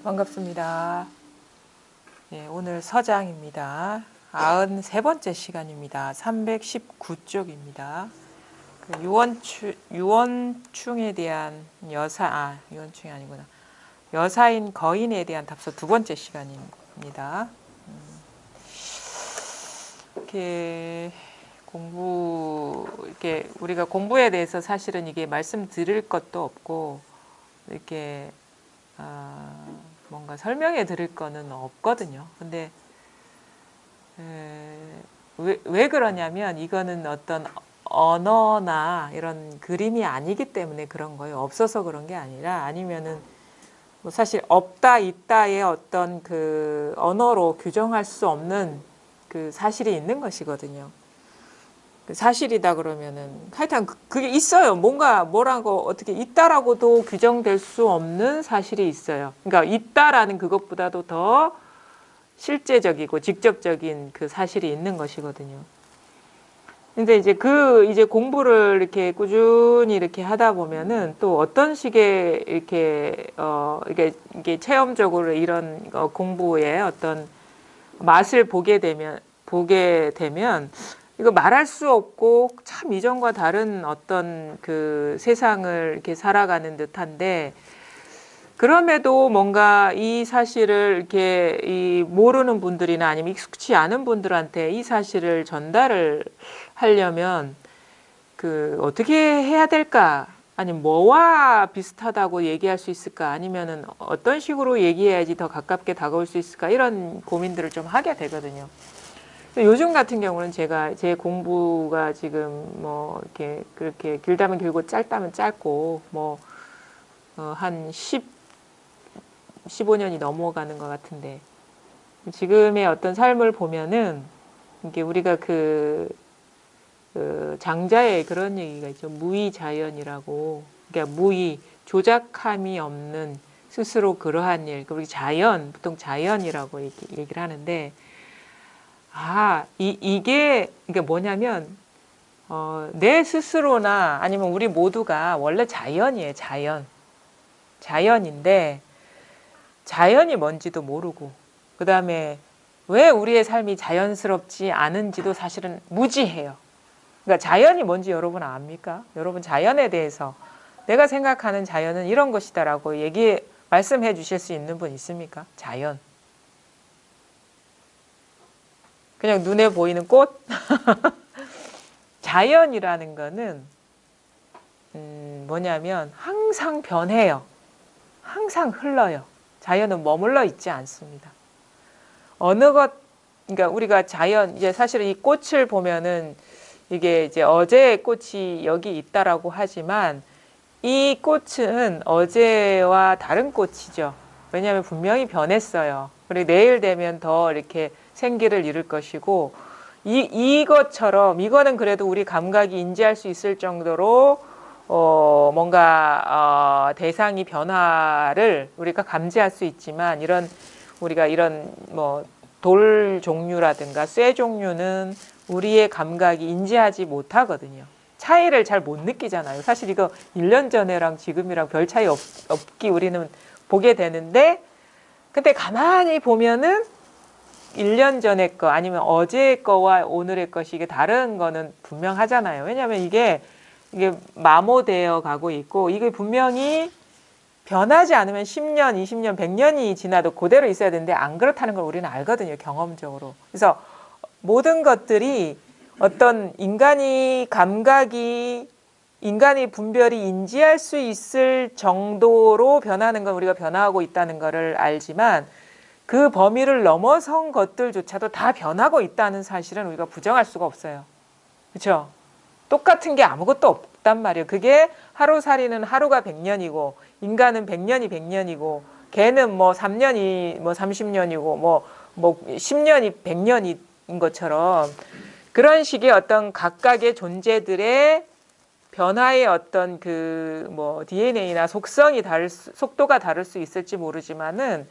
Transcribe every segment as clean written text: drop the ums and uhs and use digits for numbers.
반갑습니다. 네, 오늘 서장입니다. 93번째 시간입니다. 319쪽입니다. 유언충에 대한 유언충이 아니구나. 여사인 거인에 대한 답서 두 번째 시간입니다. 이렇게 우리가 공부에 대해서 사실은 이게 말씀드릴 것도 없고, 이렇게, 뭔가 설명해 드릴 거는 없거든요. 근데 왜 그러냐면 이거는 어떤 언어나 이런 그림이 아니기 때문에 그런 거예요. 없어서 그런 게 아니라, 아니면은 뭐 사실 없다 있다의 어떤 그 언어로 규정할 수 없는 그 사실이 있는 것이거든요. 사실이다 그러면은 하여튼 그게 있어요. 뭔가 뭐라고 어떻게 있다라고도 규정될 수 없는 사실이 있어요. 그러니까 있다라는 그것보다도 더 실제적이고 직접적인 그 사실이 있는 것이거든요. 근데 이제 이제 공부를 이렇게 꾸준히 이렇게 하다 보면은 또 어떤 식의 이게 체험적으로 이런 공부의 어떤 맛을 보게 되면 이거 말할 수 없고 참 이전과 다른 어떤 그 세상을 이렇게 살아가는 듯한데, 그럼에도 뭔가 이 사실을 이렇게 이 모르는 분들이나 아니면 익숙치 않은 분들한테 이 사실을 전달을 하려면 그 어떻게 해야 될까? 아니면 뭐와 비슷하다고 얘기할 수 있을까? 아니면은 어떤 식으로 얘기해야지 더 가깝게 다가올 수 있을까? 이런 고민들을 좀 하게 되거든요. 요즘 같은 경우는 제가 제 공부가 지금 뭐 이렇게 그렇게 길다면 길고 짧다면 짧고 뭐 한 15년이 넘어가는 것 같은데, 지금의 어떤 삶을 보면은 이게 우리가 그 장자의 그런 얘기가 있죠. 무의자연이라고. 그러니까 무의, 조작함이 없는 스스로 그러한 일. 그리고 자연, 보통 자연이라고 얘기를 하는데, 이게 뭐냐면, 내 스스로나 아니면 우리 모두가 원래 자연이에요, 자연. 자연인데, 자연이 뭔지도 모르고, 그 다음에 왜 우리의 삶이 자연스럽지 않은지도 사실은 무지해요. 그러니까 자연이 뭔지 여러분 압니까? 여러분 자연에 대해서 내가 생각하는 자연은 이런 것이다라고 말씀해 주실 수 있는 분 있습니까? 자연. 그냥 눈에 보이는 꽃? 자연이라는 거는 뭐냐면 항상 변해요. 항상 흘러요. 자연은 머물러 있지 않습니다. 그러니까 우리가 이제 사실은 이 꽃을 보면은 이게 이제 어제의 꽃이 여기 있다라고 하지만 이 꽃은 어제와 다른 꽃이죠. 왜냐하면 분명히 변했어요. 그리고 내일 되면 더 이렇게 생기를 잃을 것이고, 이거는 그래도 우리 감각이 인지할 수 있을 정도로 뭔가 대상이 변화를 우리가 감지할 수 있지만, 우리가 이런 뭐 돌 종류라든가 쇠 종류는 우리의 감각이 인지하지 못하거든요. 차이를 잘 못 느끼잖아요. 사실 이거 1년 전에랑 지금이랑 별 차이 없기 우리는 보게 되는데, 근데 가만히 보면은 1년 전의 거 아니면 어제의 거와 오늘의 것이 이게 다른 거는 분명하잖아요. 왜냐하면 이게 마모되어 가고 있고, 이게 분명히 변하지 않으면 10년, 20년, 100년이 지나도 그대로 있어야 되는데 안 그렇다는 걸 우리는 알거든요, 경험적으로. 그래서 모든 것들이 어떤 인간이 분별이 인지할 수 있을 정도로 변하는 건 우리가 변화하고 있다는 것을 알지만, 그 범위를 넘어선 것들조차도 다 변하고 있다는 사실은 우리가 부정할 수가 없어요. 그렇죠? 똑같은 게 아무것도 없단 말이에요. 그게 하루살이는 하루가 100년이고 인간은 100년이 100년이고 개는 뭐 3년이 뭐 30년이고 뭐 10년이 100년인 것처럼, 그런 식의 어떤 각각의 존재들의 변화의 어떤 그 뭐 DNA나 속도가 다를 수 있을지 모르지만은,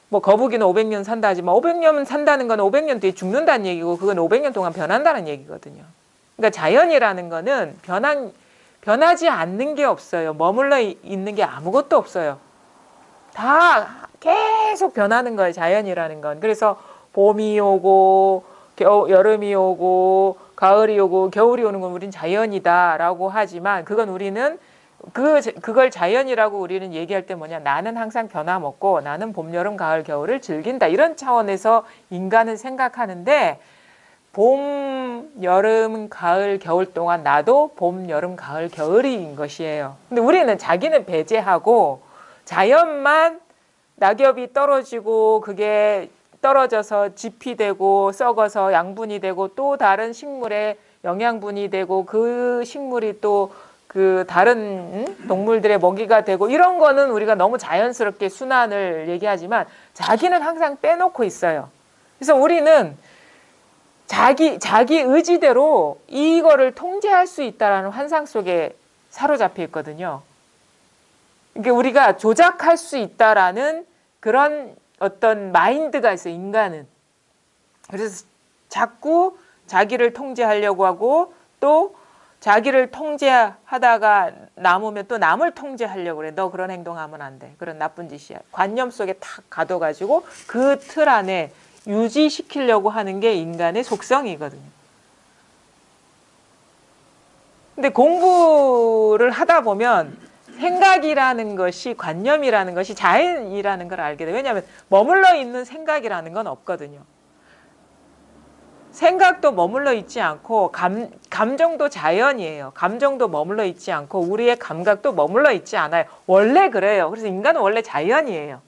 뭐 거북이는 500년 산다 하지만 500년 산다는 건 500년 뒤에 죽는다는 얘기고, 그건 500년 동안 변한다는 얘기거든요. 그러니까 자연이라는 거는 변하지 않는 게 없어요. 머물러 있는 게 아무것도 없어요. 다 계속 변하는 거예요. 자연이라는 건. 그래서 봄이 오고 여름이 오고 가을이 오고 겨울이 오는 건 우린 자연이다라고 하지만 그건 우리는 그걸 자연이라고 우리는 얘기할 때 뭐냐, 나는 항상 변함없고 나는 봄, 여름, 가을, 겨울을 즐긴다, 이런 차원에서 인간은 생각하는데, 봄, 여름, 가을, 겨울 동안 나도 봄, 여름, 가을, 겨울인 것이에요. 근데 우리는 자기는 배제하고 자연만 낙엽이 떨어지고 그게 떨어져서 짚이 되고 썩어서 양분이 되고 또 다른 식물에 영양분이 되고 그 식물이 또 그 다른 동물들의 먹이가 되고, 이런 거는 우리가 너무 자연스럽게 순환을 얘기하지만 자기는 항상 빼놓고 있어요. 그래서 우리는 자기 의지대로 이거를 통제할 수 있다라는 환상 속에 사로잡혀 있거든요. 이게 우리가 조작할 수 있다라는 그런 어떤 마인드가 있어요, 인간은. 그래서 자꾸 자기를 통제하려고 하고, 또 자기를 통제하다가 남으면 또 남을 통제하려고 그래. 너 그런 행동하면 안 돼. 그런 나쁜 짓이야. 관념 속에 탁 가둬가지고 그 틀 안에 유지시키려고 하는 게 인간의 속성이거든요. 근데 공부를 하다 보면 생각이라는 것이, 관념이라는 것이 자연이라는 걸 알게 돼요. 왜냐하면 머물러 있는 생각이라는 건 없거든요. 생각도 머물러 있지 않고 감정도 자연이에요. 감정도 머물러 있지 않고 우리의 감각도 머물러 있지 않아요. 원래 그래요. 그래서 인간은 원래 자연이에요.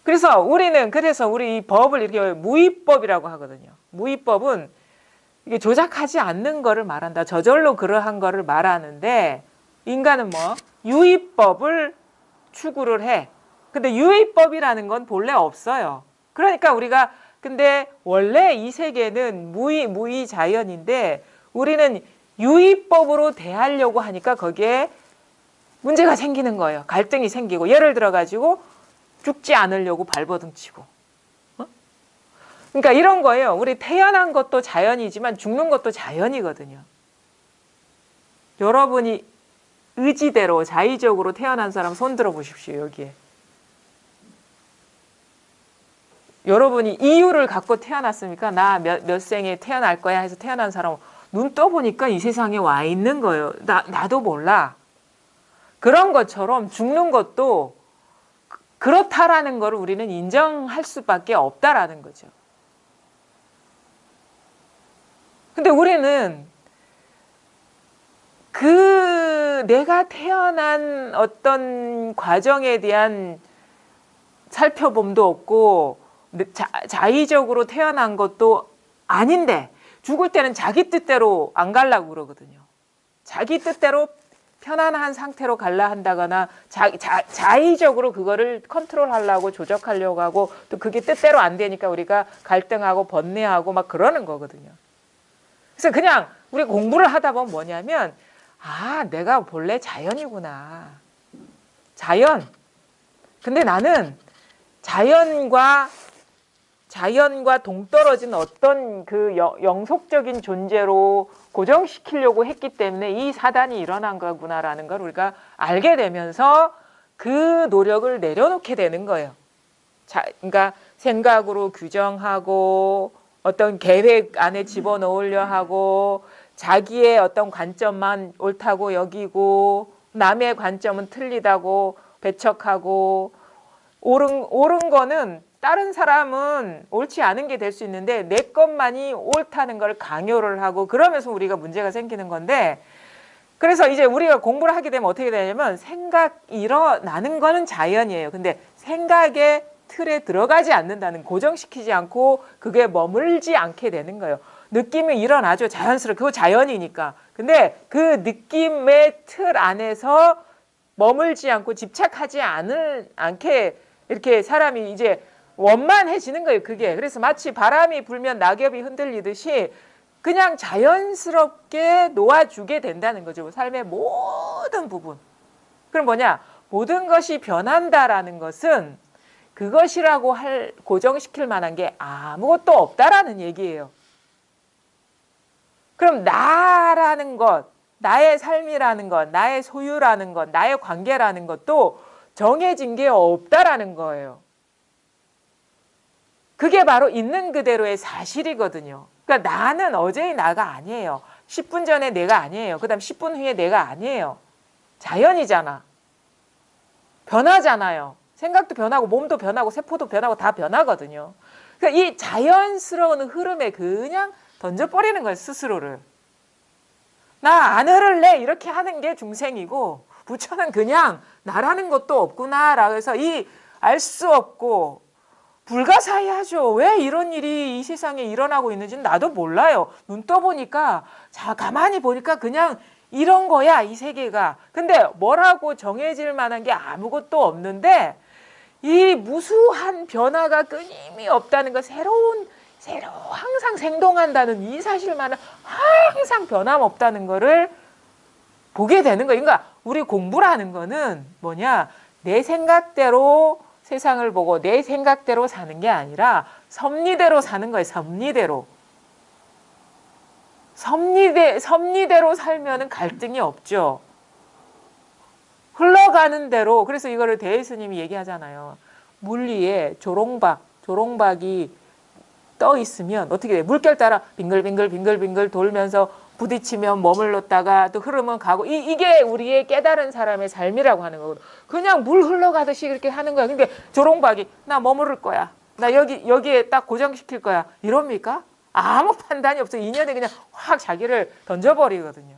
그래서 우리 이 법을 이렇게 무위법이라고 하거든요. 무위법은 이게 조작하지 않는 거를 말한다. 저절로 그러한 거를 말하는데, 인간은 뭐 유의법을 추구를 해. 근데 유의법이라는 건 본래 없어요. 그러니까 우리가, 근데 원래 이 세계는 무의 자연인데 우리는 유의법으로 대하려고 하니까 거기에 문제가 생기는 거예요. 갈등이 생기고, 예를 들어 가지고 죽지 않으려고 발버둥 치고. 그러니까 이런 거예요. 우리 태어난 것도 자연이지만 죽는 것도 자연이거든요. 여러분이 의지대로 자의적으로 태어난 사람 손 들어 보십시오. 여기에. 여러분이 이유를 갖고 태어났습니까? 나 몇 생에 태어날 거야 해서 태어난 사람 눈 떠보니까 이 세상에 와 있는 거예요. 나도 몰라. 그런 것처럼 죽는 것도 그렇다라는 걸 우리는 인정할 수밖에 없다라는 거죠. 근데 우리는 내가 태어난 어떤 과정에 대한 살펴봄도 없고 자의적으로 태어난 것도 아닌데 죽을 때는 자기 뜻대로 안 가려고 그러거든요. 자기 뜻대로 편안한 상태로 갈라 한다거나 자의적으로 그거를 컨트롤하려고 조작하려고 하고, 또 그게 뜻대로 안 되니까 우리가 갈등하고 번뇌하고 막 그러는 거거든요. 그래서 그냥 우리 공부를 하다 보면 뭐냐면, 내가 본래 자연이구나. 자연. 근데 나는 자연과 동떨어진 어떤 그 영속적인 존재로 고정시키려고 했기 때문에 이 사단이 일어난 거구나라는 걸 우리가 알게 되면서 그 노력을 내려놓게 되는 거예요. 그러니까 생각으로 규정하고 어떤 계획 안에 집어넣으려 하고 자기의 어떤 관점만 옳다고 여기고 남의 관점은 틀리다고 배척하고, 옳은 거는 다른 사람은 옳지 않은 게 될 수 있는데 내 것만이 옳다는 걸 강요를 하고, 그러면서 우리가 문제가 생기는 건데, 그래서 이제 우리가 공부를 하게 되면 어떻게 되냐면, 생각이 일어나는 거는 자연이에요. 근데 생각의 틀에 들어가지 않는다는, 고정시키지 않고 그게 머물지 않게 되는 거예요. 느낌이 일어나죠. 자연스럽게. 그거 자연이니까. 근데 그 느낌의 틀 안에서 머물지 않고 집착하지 않게 이렇게 사람이 이제 원만해지는 거예요. 그게. 그래서 마치 바람이 불면 낙엽이 흔들리듯이 그냥 자연스럽게 놓아주게 된다는 거죠. 삶의 모든 부분. 그럼 뭐냐? 모든 것이 변한다라는 것은 그것이라고 고정시킬 만한 게 아무것도 없다라는 얘기예요. 그럼 나라는 것, 나의 삶이라는 것, 나의 소유라는 것, 나의 관계라는 것도 정해진 게 없다라는 거예요. 그게 바로 있는 그대로의 사실이거든요. 그러니까 나는 어제의 나가 아니에요. 10분 전에 내가 아니에요. 그 다음 10분 후에 내가 아니에요. 자연이잖아. 변하잖아요. 생각도 변하고 몸도 변하고 세포도 변하고 다 변하거든요. 그러니까 이 자연스러운 흐름에 그냥 던져버리는 거예요. 스스로를. 나 안 흐를래 이렇게 하는 게 중생이고 부처는 그냥 나라는 것도 없구나라고 해서 이 알 수 없고 불가사의하죠. 왜 이런 일이 이 세상에 일어나고 있는지는 나도 몰라요. 눈 떠보니까 가만히 보니까 그냥 이런 거야 이 세계가. 근데 뭐라고 정해질 만한 게 아무것도 없는데 이 무수한 변화가 끊임이 없다는 거, 새로 항상 생동한다는 이 사실만은 항상 변함없다는 거를 보게 되는 거예요. 그러니까 우리 공부라는 거는 뭐냐, 내 생각대로 세상을 보고 내 생각대로 사는 게 아니라 섭리대로 사는 거예요. 섭리대로. 섭리대로 살면은 갈등이 없죠. 흘러가는 대로. 그래서 이거를 대스님이 얘기하잖아요. 물 위에 조롱박이 떠 있으면 어떻게 돼? 물결 따라 빙글빙글 돌면서 부딪히면 머물렀다가 또 흐르면 가고, 이게 우리의 깨달은 사람의 삶이라고 하는 거거든. 그냥 물 흘러가듯이 이렇게 하는 거야. 근데 조롱박이 나 머무를 거야, 나 여기에 딱 고정시킬 거야, 이럽니까? 아무 판단이 없어. 인연에 그냥 확 자기를 던져버리거든요.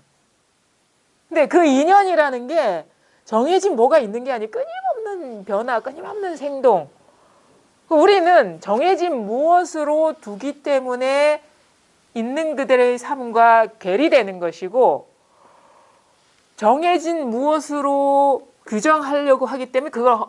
근데 그 인연이라는 게 정해진 뭐가 있는 게 아니고 끊임없는 변화, 끊임없는 생동. 우리는 정해진 무엇으로 두기 때문에 있는 그들의 삶과 괴리되는 것이고, 정해진 무엇으로 규정하려고 하기 때문에 그걸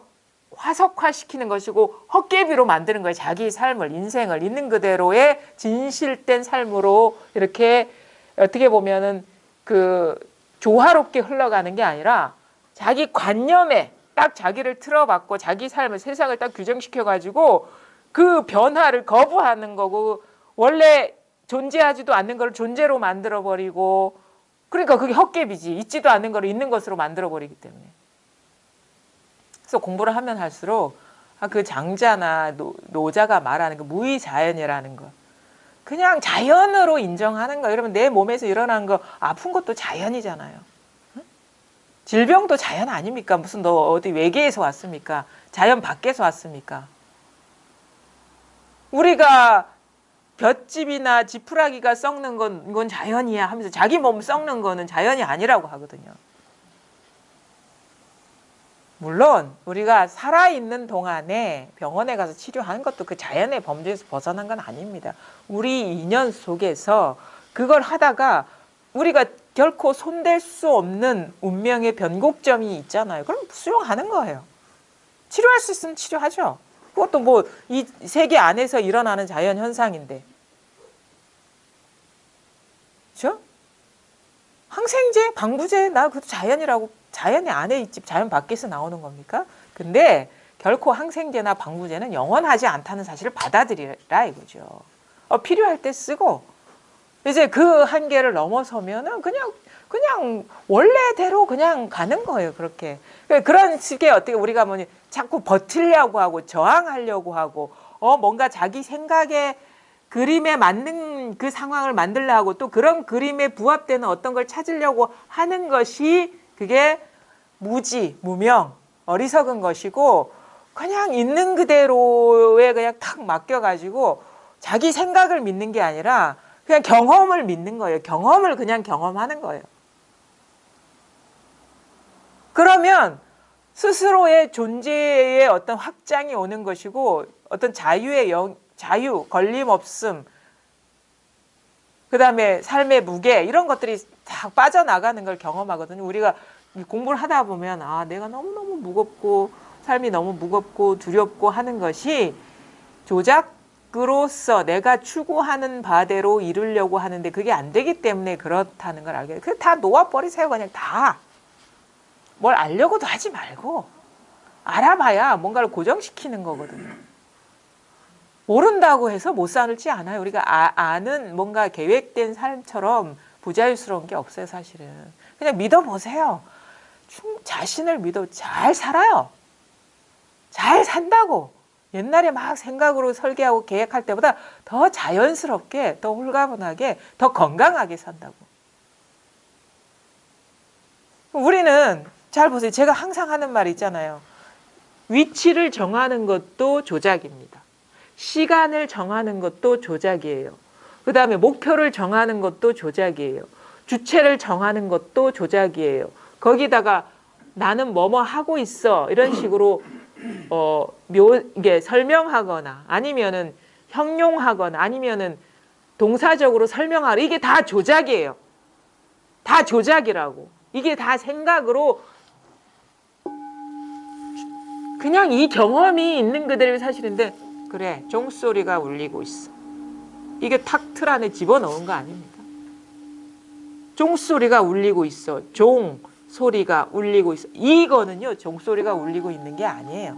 화석화시키는 것이고 헛개비로 만드는 거예요. 자기 삶을, 인생을 있는 그대로의 진실된 삶으로 이렇게 어떻게 보면은 그 조화롭게 흘러가는 게 아니라 자기 관념에 딱 자기를 틀어박고 자기 삶을, 세상을 딱 규정시켜가지고 그 변화를 거부하는 거고, 원래 존재하지도 않는 걸 존재로 만들어버리고, 그러니까 그게 헛개비지. 있지도 않는 걸 있는 것으로 만들어버리기 때문에. 그래서 공부를 하면 할수록 그 장자나 노자가 말하는 그 무의자연이라는 거, 그냥 자연으로 인정하는 거. 여러분, 내 몸에서 일어난 거, 아픈 것도 자연이잖아요. 질병도 자연 아닙니까? 무슨 너 어디 외계에서 왔습니까? 자연 밖에서 왔습니까? 우리가 볏짚이나 지푸라기가 썩는 건 이건 자연이야 하면서 자기 몸 썩는 거는 자연이 아니라고 하거든요. 물론 우리가 살아있는 동안에 병원에 가서 치료하는 것도 그 자연의 범주에서 벗어난 건 아닙니다. 우리 인연 속에서 그걸 하다가 우리가 결코 손댈 수 없는 운명의 변곡점이 있잖아요. 그럼 수용하는 거예요. 치료할 수 있으면 치료하죠. 그것도 뭐 이 세계 안에서 일어나는 자연 현상인데, 그렇죠? 항생제, 방부제, 나 그것도 자연이라고. 자연의 안에 있지 자연 밖에서 나오는 겁니까? 근데 결코 항생제나 방부제는 영원하지 않다는 사실을 받아들이라 이거죠. 필요할 때 쓰고, 이제 그 한계를 넘어서면은 그냥 원래대로 그냥 가는 거예요. 그렇게. 그런 식의 어떻게 우리가 뭐니 자꾸 버티려고 하고 저항하려고 하고 뭔가 자기 생각의 그림에 맞는 그 상황을 만들려고 하고 또 그런 그림에 부합되는 어떤 걸 찾으려고 하는 것이, 그게 무명, 어리석은 것이고, 그냥 있는 그대로에 그냥 탁 맡겨가지고 자기 생각을 믿는 게 아니라 그냥 경험을 믿는 거예요. 경험을 그냥 경험하는 거예요. 그러면 스스로의 존재의 어떤 확장이 오는 것이고, 어떤 자유, 걸림없음, 그 다음에 삶의 무게, 이런 것들이 다 빠져나가는 걸 경험하거든요. 우리가 공부를 하다 보면 내가 너무너무 무겁고 삶이 너무 무겁고 두렵고 하는 것이 조작으로서 내가 추구하는 바대로 이루려고 하는데 그게 안 되기 때문에 그렇다는 걸 알게 돼요. 그냥 다 놓아버리세요. 그냥 다. 뭘 알려고도 하지 말고 알아봐야 뭔가를 고정시키는 거거든요. 모른다고 해서 못 살지 않아요. 우리가 아는 뭔가 계획된 삶처럼 부자유스러운 게 없어요, 사실은. 그냥 믿어보세요. 자신을 믿어 잘 살아요. 잘 산다고. 옛날에 막 생각으로 설계하고 계획할 때보다 더 자연스럽게, 더 홀가분하게, 더 건강하게 산다고. 우리는 잘 보세요. 제가 항상 하는 말 있잖아요. 위치를 정하는 것도 조작입니다. 시간을 정하는 것도 조작이에요. 그 다음에 목표를 정하는 것도 조작이에요. 주체를 정하는 것도 조작이에요. 거기다가 나는 뭐뭐 하고 있어 이런 식으로 이게 설명하거나 아니면은 형용하거나 아니면은 동사적으로 설명하라, 이게 다 조작이에요. 다 조작이라고. 이게 다 생각으로 그냥 이 경험이 있는 그대로의 사실인데, 그래, 종소리가 울리고 있어. 이게 탁 틀 안에 집어넣은 거 아닙니다. 종소리가 울리고 있어. 종소리가 울리고 있어. 이거는요, 종소리가 울리고 있는 게 아니에요.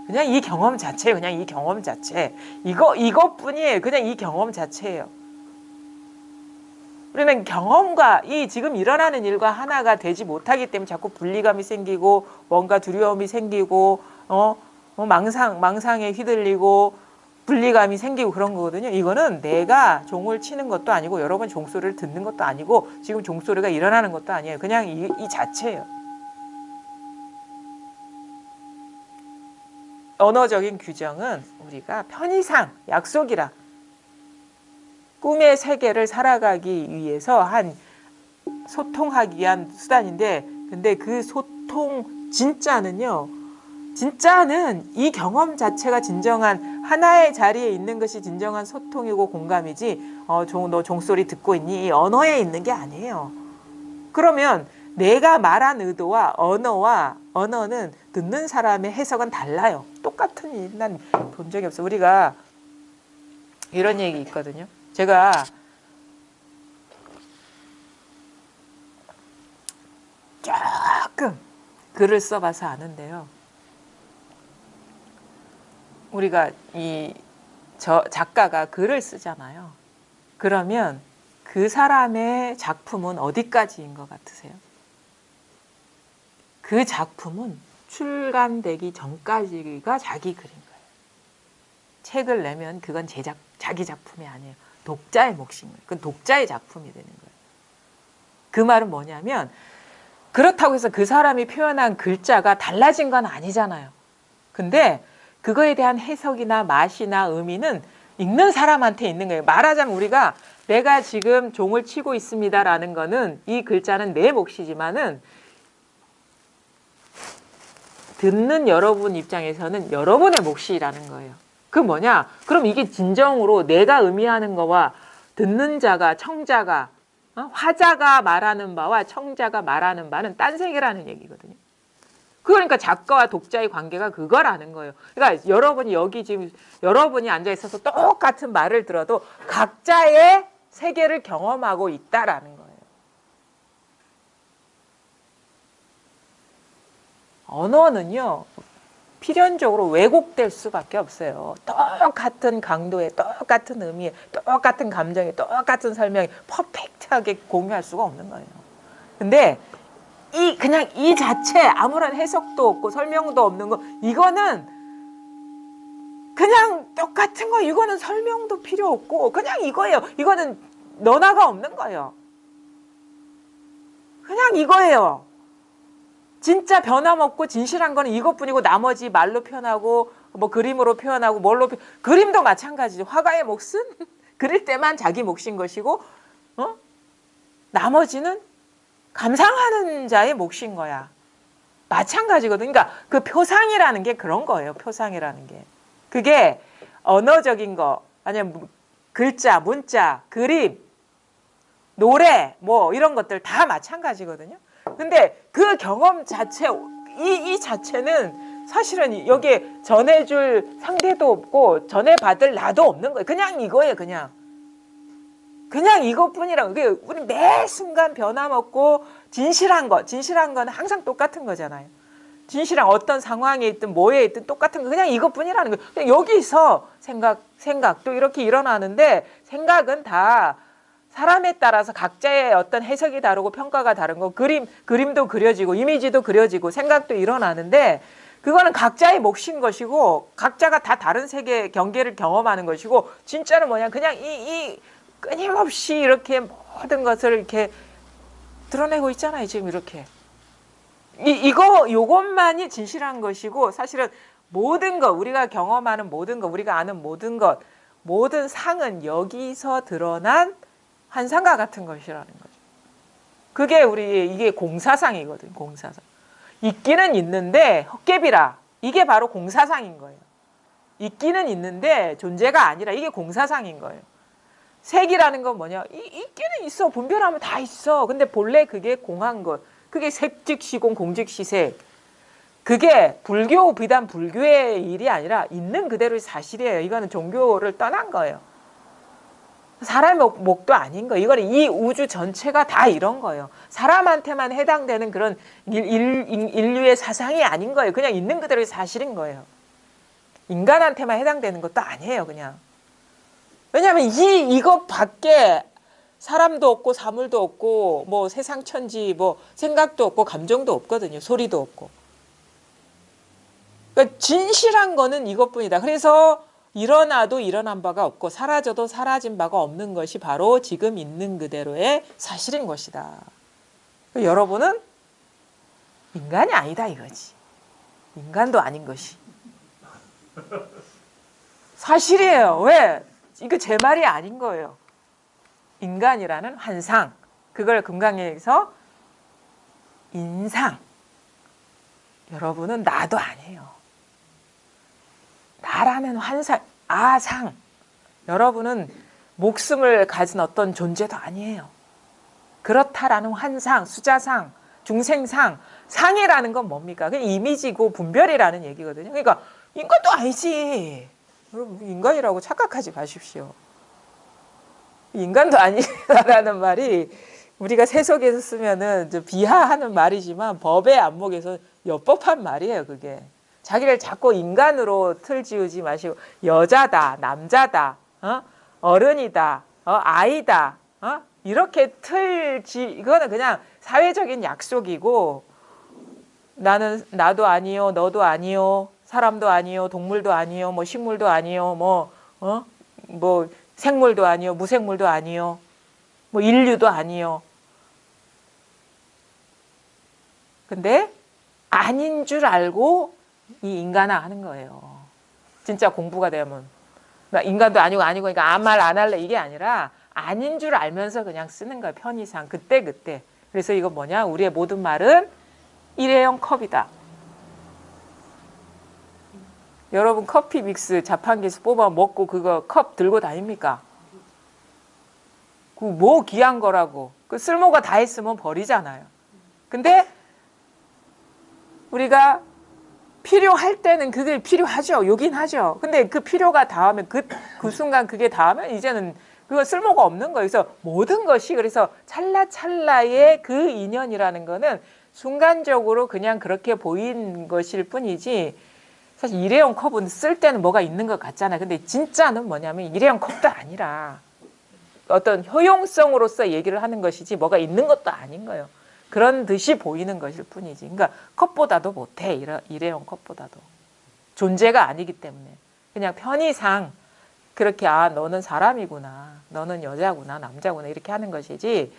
그냥 이 경험 자체예요. 그냥 이 경험 자체. 이것뿐이에요. 그냥 이 경험 자체예요. 우리는 경험과 이 지금 일어나는 일과 하나가 되지 못하기 때문에 자꾸 분리감이 생기고 뭔가 두려움이 생기고 망상에 휘둘리고 분리감이 생기고 그런 거거든요. 이거는 내가 종을 치는 것도 아니고 여러 번 종소리를 듣는 것도 아니고 지금 종소리가 일어나는 것도 아니에요. 그냥 이 자체예요. 언어적인 규정은 우리가 편의상 약속이라 꿈의 세계를 살아가기 위해서 소통하기 위한 수단인데, 근데 그 소통 진짜는 이 경험 자체가 진정한 하나의 자리에 있는 것이 진정한 소통이고 공감이지, 너 종소리 듣고 있니? 이 언어에 있는 게 아니에요. 그러면 내가 말한 의도와 언어는 듣는 사람의 해석은 달라요. 똑같은 일 난 본 적이 없어요. 우리가 이런 얘기 있거든요. 제가 조금 글을 써봐서 아는데요. 우리가 작가가 글을 쓰잖아요. 그러면 그 사람의 작품은 어디까지인 것 같으세요? 그 작품은 출간되기 전까지가 자기 글인 거예요. 책을 내면 그건 자기 작품이 아니에요. 독자의 몫인 거예요. 그건 독자의 작품이 되는 거예요. 그 말은 뭐냐면, 그렇다고 해서 그 사람이 표현한 글자가 달라진 건 아니잖아요. 근데 그거에 대한 해석이나 맛이나 의미는 읽는 사람한테 있는 거예요. 말하자면 우리가 내가 지금 종을 치고 있습니다라는 거는 이 글자는 내 몫이지만은 듣는 여러분 입장에서는 여러분의 몫이라는 거예요. 그 뭐냐? 그럼 이게 진정으로 내가 의미하는 거와 듣는 자가, 청자가, 화자가 말하는 바와 청자가 말하는 바는 딴 세계라는 얘기거든요. 그러니까 작가와 독자의 관계가 그거라는 거예요. 그러니까 여러분이 여기 지금 여러분이 앉아 있어서 똑같은 말을 들어도 각자의 세계를 경험하고 있다라는 거예요. 언어는요, 필연적으로 왜곡될 수밖에 없어요. 똑같은 강도에, 똑같은 의미에, 똑같은 감정에, 똑같은 설명에 퍼펙트하게 공유할 수가 없는 거예요. 근데 그냥 이 자체 아무런 해석도 없고 설명도 없는 거, 이거는 그냥 똑같은 거, 이거는 설명도 필요 없고 그냥 이거예요. 이거는 너나가 없는 거예요. 그냥 이거예요. 진짜 변함없고 진실한 거는 이것뿐이고 나머지 말로 표현하고 뭐 그림으로 표현하고 그림도 마찬가지죠. 화가의 몫은 그릴 때만 자기 몫인 것이고 나머지는 감상하는 자의 몫인 거야. 마찬가지거든. 그러니까 그 표상이라는 게 그런 거예요. 표상이라는 게. 그게 언어적인 거, 아니면 글자, 문자, 그림, 노래 뭐 이런 것들 다 마찬가지거든요. 근데 그 경험 자체, 이 자체는 사실은 여기에 전해줄 상대도 없고 전해받을 나도 없는 거예요. 그냥 이거예요. 그냥 이것뿐이라고. 우리 매 순간 변함없고 진실한 거는 항상 똑같은 거잖아요. 진실한 어떤 상황에 있든 뭐에 있든 똑같은 거, 그냥 이것뿐이라는 거예요. 그냥 여기서 생각도 이렇게 일어나는데 생각은 다 사람에 따라서 각자의 어떤 해석이 다르고 평가가 다른 거, 그림도 그려지고 이미지도 그려지고 생각도 일어나는데 그거는 각자의 몫인 것이고 각자가 다 다른 세계 경계를 경험하는 것이고 진짜는 뭐냐 그냥 이 끊임없이 이렇게 모든 것을 이렇게 드러내고 있잖아요. 지금 이렇게 요것만이 진실한 것이고 사실은 모든 것 우리가 경험하는 모든 것 우리가 아는 모든 것 모든 상은 여기서 드러난 환상과 같은 것이라는 거죠. 그게 이게 공사상이거든요. 공사상. 있기는 있는데 헛개비라. 이게 바로 공사상인 거예요. 있기는 있는데 존재가 아니라 이게 공사상인 거예요. 색이라는 건 뭐냐? 있기는 있어. 분별하면 다 있어. 근데 본래 그게 공한 것. 그게 색즉시공 공즉시색. 그게 비단 불교의 일이 아니라 있는 그대로의 사실이에요. 이거는 종교를 떠난 거예요. 사람의 목도 아닌 거예요. 이거는 이 우주 전체가 다 이런 거예요. 사람한테만 해당되는 그런 인류의 사상이 아닌 거예요. 그냥 있는 그대로의 사실인 거예요. 인간한테만 해당되는 것도 아니에요. 그냥. 왜냐하면 이것 밖에 사람도 없고 사물도 없고 뭐 세상 천지 뭐 생각도 없고 감정도 없거든요. 소리도 없고. 그러니까 진실한 거는 이것뿐이다. 그래서 일어나도 일어난 바가 없고 사라져도 사라진 바가 없는 것이 바로 지금 있는 그대로의 사실인 것이다. 여러분은 인간이 아니다 이거지. 인간도 아닌 것이. 사실이에요. 왜? 이거 제 말이 아닌 거예요. 인간이라는 환상. 그걸 금강에서 인상. 여러분은 나도 아니에요. 나라는 환상, 아상. 여러분은 목숨을 가진 어떤 존재도 아니에요. 그렇다라는 환상, 수자상, 중생상. 상이라는 건 뭡니까? 그게 이미지고 분별이라는 얘기거든요. 그러니까 인간도 아니지. 여러분 인간이라고 착각하지 마십시오. 인간도 아니다라는 말이 우리가 세속에서 쓰면은 비하하는 말이지만 법의 안목에서 엽법한 말이에요. 그게. 자기를 자꾸 인간으로 틀 지우지 마시고 여자다, 남자다, 어른이다, 아이다, 이렇게 이거는 그냥 사회적인 약속이고 나도 아니요, 너도 아니요, 사람도 아니요, 동물도 아니요, 뭐 식물도 아니요, 뭐 생물도 아니요, 무생물도 아니요, 뭐 인류도 아니요. 근데 아닌 줄 알고 이 인간화 하는 거예요. 진짜 공부가 되면. 인간도 아니고 그러니까 아무 말 안 할래 이게 아니라 아닌 줄 알면서 그냥 쓰는 거예요. 편의상. 그때. 그래서 이거 뭐냐? 우리의 모든 말은 일회용 컵이다. 여러분 커피 믹스 자판기에서 뽑아 먹고 그거 컵 들고 다닙니까? 그 뭐 귀한 거라고. 그 쓸모가 다 있으면 버리잖아요. 근데 우리가 필요할 때는 그게 필요하죠. 요긴 하죠. 근데 그 필요가 닿으면 그 순간 그게 닿으면 이제는 그거 쓸모가 없는 거예요. 그래서 모든 것이 그래서 찰나찰나의 그 인연이라는 거는 순간적으로 그냥 그렇게 보인 것일 뿐이지 사실 일회용 컵은 쓸 때는 뭐가 있는 것 같잖아요. 근데 진짜는 뭐냐면 일회용 컵도 아니라 어떤 효용성으로서 얘기를 하는 것이지 뭐가 있는 것도 아닌 거예요. 그런 듯이 보이는 것일 뿐이지. 그러니까 컵보다도 못해. 일회용 컵보다도. 존재가 아니기 때문에. 그냥 편의상 그렇게 너는 사람이구나. 너는 여자구나. 남자구나. 이렇게 하는 것이지.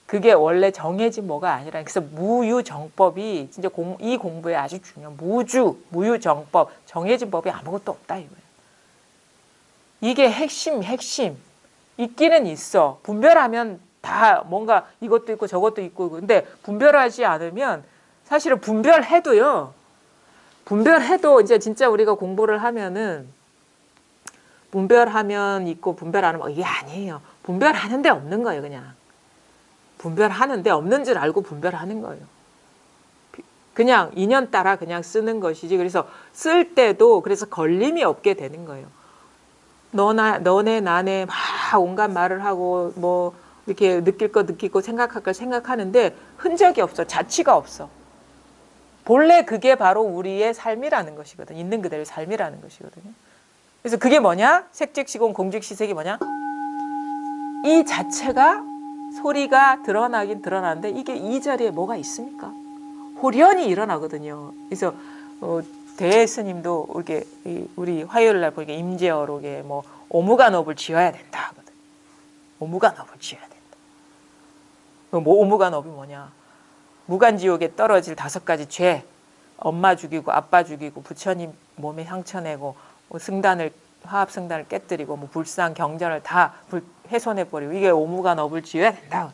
그게 원래 정해진 뭐가 아니라. 그래서 무유정법이 진짜 이 공부에 아주 중요한 무유정법. 정해진 법이 아무것도 없다 이거예요. 이게 핵심. 있기는 있어. 분별하면 다 뭔가 이것도 있고 저것도 있고 근데 분별하지 않으면 사실은 분별해도 이제 진짜 우리가 공부를 하면은 분별하면 있고 분별 안 하면 이게 아니에요. 분별하는데 없는 거예요. 그냥 분별하는데 없는 줄 알고 분별하는 거예요. 그냥 인연 따라 그냥 쓰는 것이지. 그래서 쓸 때도 그래서 걸림이 없게 되는 거예요. 너네 나네 막 온갖 말을 하고 뭐 이렇게 느낄 거 느끼고 생각할 걸 생각하는데 흔적이 없어. 자취가 없어. 본래 그게 바로 우리의 삶이라는 것이거든. 있는 그대로의 삶이라는 것이거든요. 그래서 그게 뭐냐? 색즉시공 공즉시색이 뭐냐? 이 자체가 소리가 드러나긴 드러나는데 이게 이 자리에 뭐가 있습니까? 호련이 일어나거든요. 그래서 대스님도 이게 우리 화요일 날 보니까 임재어록에 뭐 오무간업을 지어야 된다 하거든. 오무간업을 지어야 된다. 뭐 오무간업이 뭐냐? 무간지옥에 떨어질 5가지 죄. 엄마 죽이고 아빠 죽이고 부처님 몸에 상처 내고 승단을 화합 승단을 깨뜨리고 뭐 불상 경전을 다 훼손해 버리고 이게 오무간업을 지어야 된다.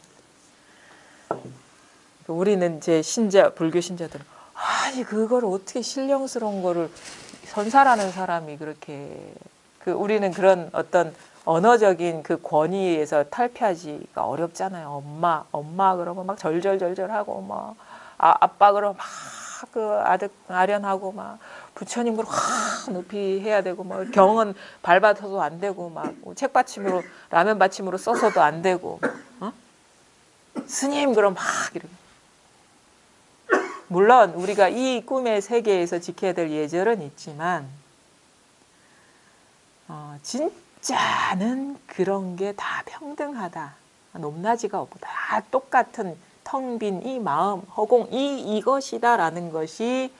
우리는 이제 신자 불교 신자들은 아니 그거를 어떻게 신령스러운 거를 선사라는 사람이 그렇게 우리는 그런 어떤 언어적인 그 권위에서 탈피하기가 어렵잖아요. 엄마 그러면 막 절절절절하고 막 아빠 그러면 막 그 아련하고 막 부처님 그러면 확 높이 해야 되고 막 경은 밟아서도 안 되고 막 책받침으로 라면 받침으로 써서도 안 되고 스님 그럼 막 이렇게. 물론 우리가 이 꿈의 세계에서 지켜야 될 예절은 있지만 진짜는 그런 게 다 평등하다. 높낮이가 없고 다 똑같은 텅 빈 이 마음, 허공 이것이다라는 것이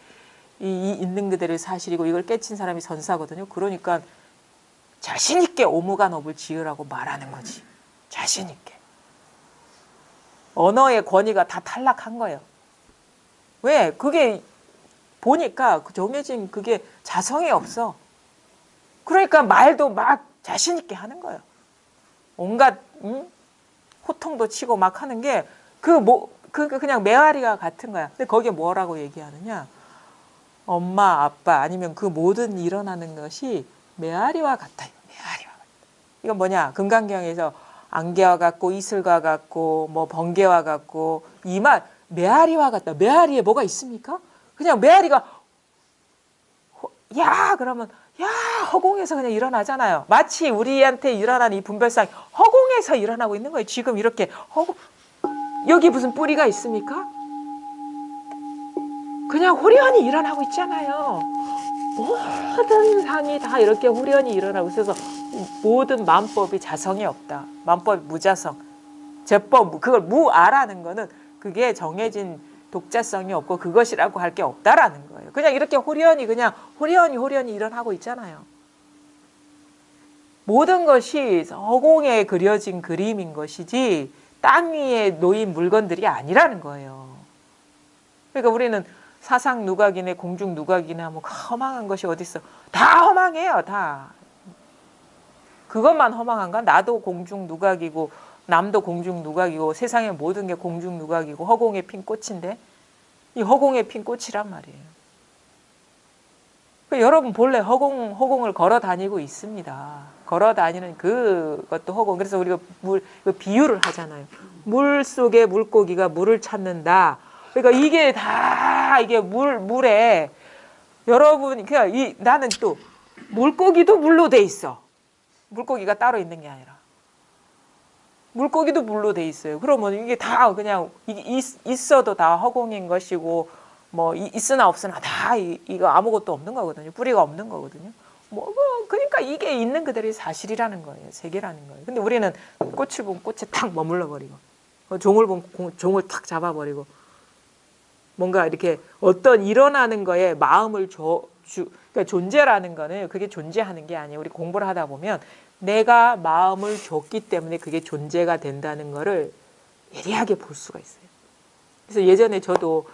이 있는 그대로의 사실이고 이걸 깨친 사람이 선사거든요. 그러니까 자신 있게 오무간업을 지으라고 말하는 거지. 자신 있게. 언어의 권위가 다 탈락한 거예요. 왜? 그게 보니까 정해진 그게 자성이 없어. 그러니까 말도 막 자신 있게 하는 거예요. 온갖 호통도 치고 막 하는 게 그냥 메아리가 같은 거야. 근데 거기에 뭐라고 얘기하느냐? 엄마, 아빠 아니면 그 모든 일어나는 것이 메아리와 같아요. 메아리와 같다. 이건 뭐냐? 금강경에서 안개와 같고 이슬과 같고 뭐 번개와 같고 이만 메아리와 같다. 메아리에 뭐가 있습니까? 그냥 메아리가 야 그러면 야 허공에서 그냥 일어나잖아요. 마치 우리한테 일어난 이 분별상이 허공에서 일어나고 있는 거예요. 지금 이렇게 여기 무슨 뿌리가 있습니까? 그냥 호련히 일어나고 있잖아요. 모든 상이 다 이렇게 호련히 일어나고 있어서 모든 만법이 자성이 없다. 만법이 무자성. 제법 그걸 무아라는 거는 그게 정해진 독자성이 없고 그것이라고 할 게 없다라는 거예요. 그냥 이렇게 그냥 호련히 일어나고 있잖아요. 모든 것이 허공에 그려진 그림인 것이지 땅 위에 놓인 물건들이 아니라는 거예요. 그러니까 우리는 사상 누각이네 공중 누각이네 하면 허망한 것이 어디 있어. 다 허망해요. 다. 그것만 허망한가? 나도 공중 누각이고 남도 공중 누각이고 세상의 모든 게 공중 누각이고 허공에 핀 꽃인데 이 허공에 핀 꽃이란 말이에요. 여러분 본래 허공을 걸어 다니고 있습니다. 걸어 다니는 그것도 허공. 그래서 우리가 비유를 하잖아요. 물 속에 물고기가 물을 찾는다. 그러니까 이게 다 이게 물에 여러분 그냥 나는 또 물고기도 물로 돼 있어. 물고기가 따로 있는 게 아니라 물고기도 물로 돼 있어요. 그러면 이게 다 그냥 있어도 다 허공인 것이고 뭐 있으나 없으나 다 이거 아무것도 없는 거거든요. 뿌리가 없는 거거든요. 그러니까 이게 있는 그대로의 사실이라는 거예요. 세계라는 거예요. 근데 우리는 꽃을 보면 꽃에 탁 머물러 버리고 종을 보면 종을 탁 잡아버리고 뭔가 이렇게 어떤 일어나는 거에 마음을 그러니까 존재라는 거는 그게 존재하는 게 아니에요. 우리 공부를 하다 보면 내가 마음을 줬기 때문에 그게 존재가 된다는 거를 예리하게 볼 수가 있어요. 그래서 예전에 저도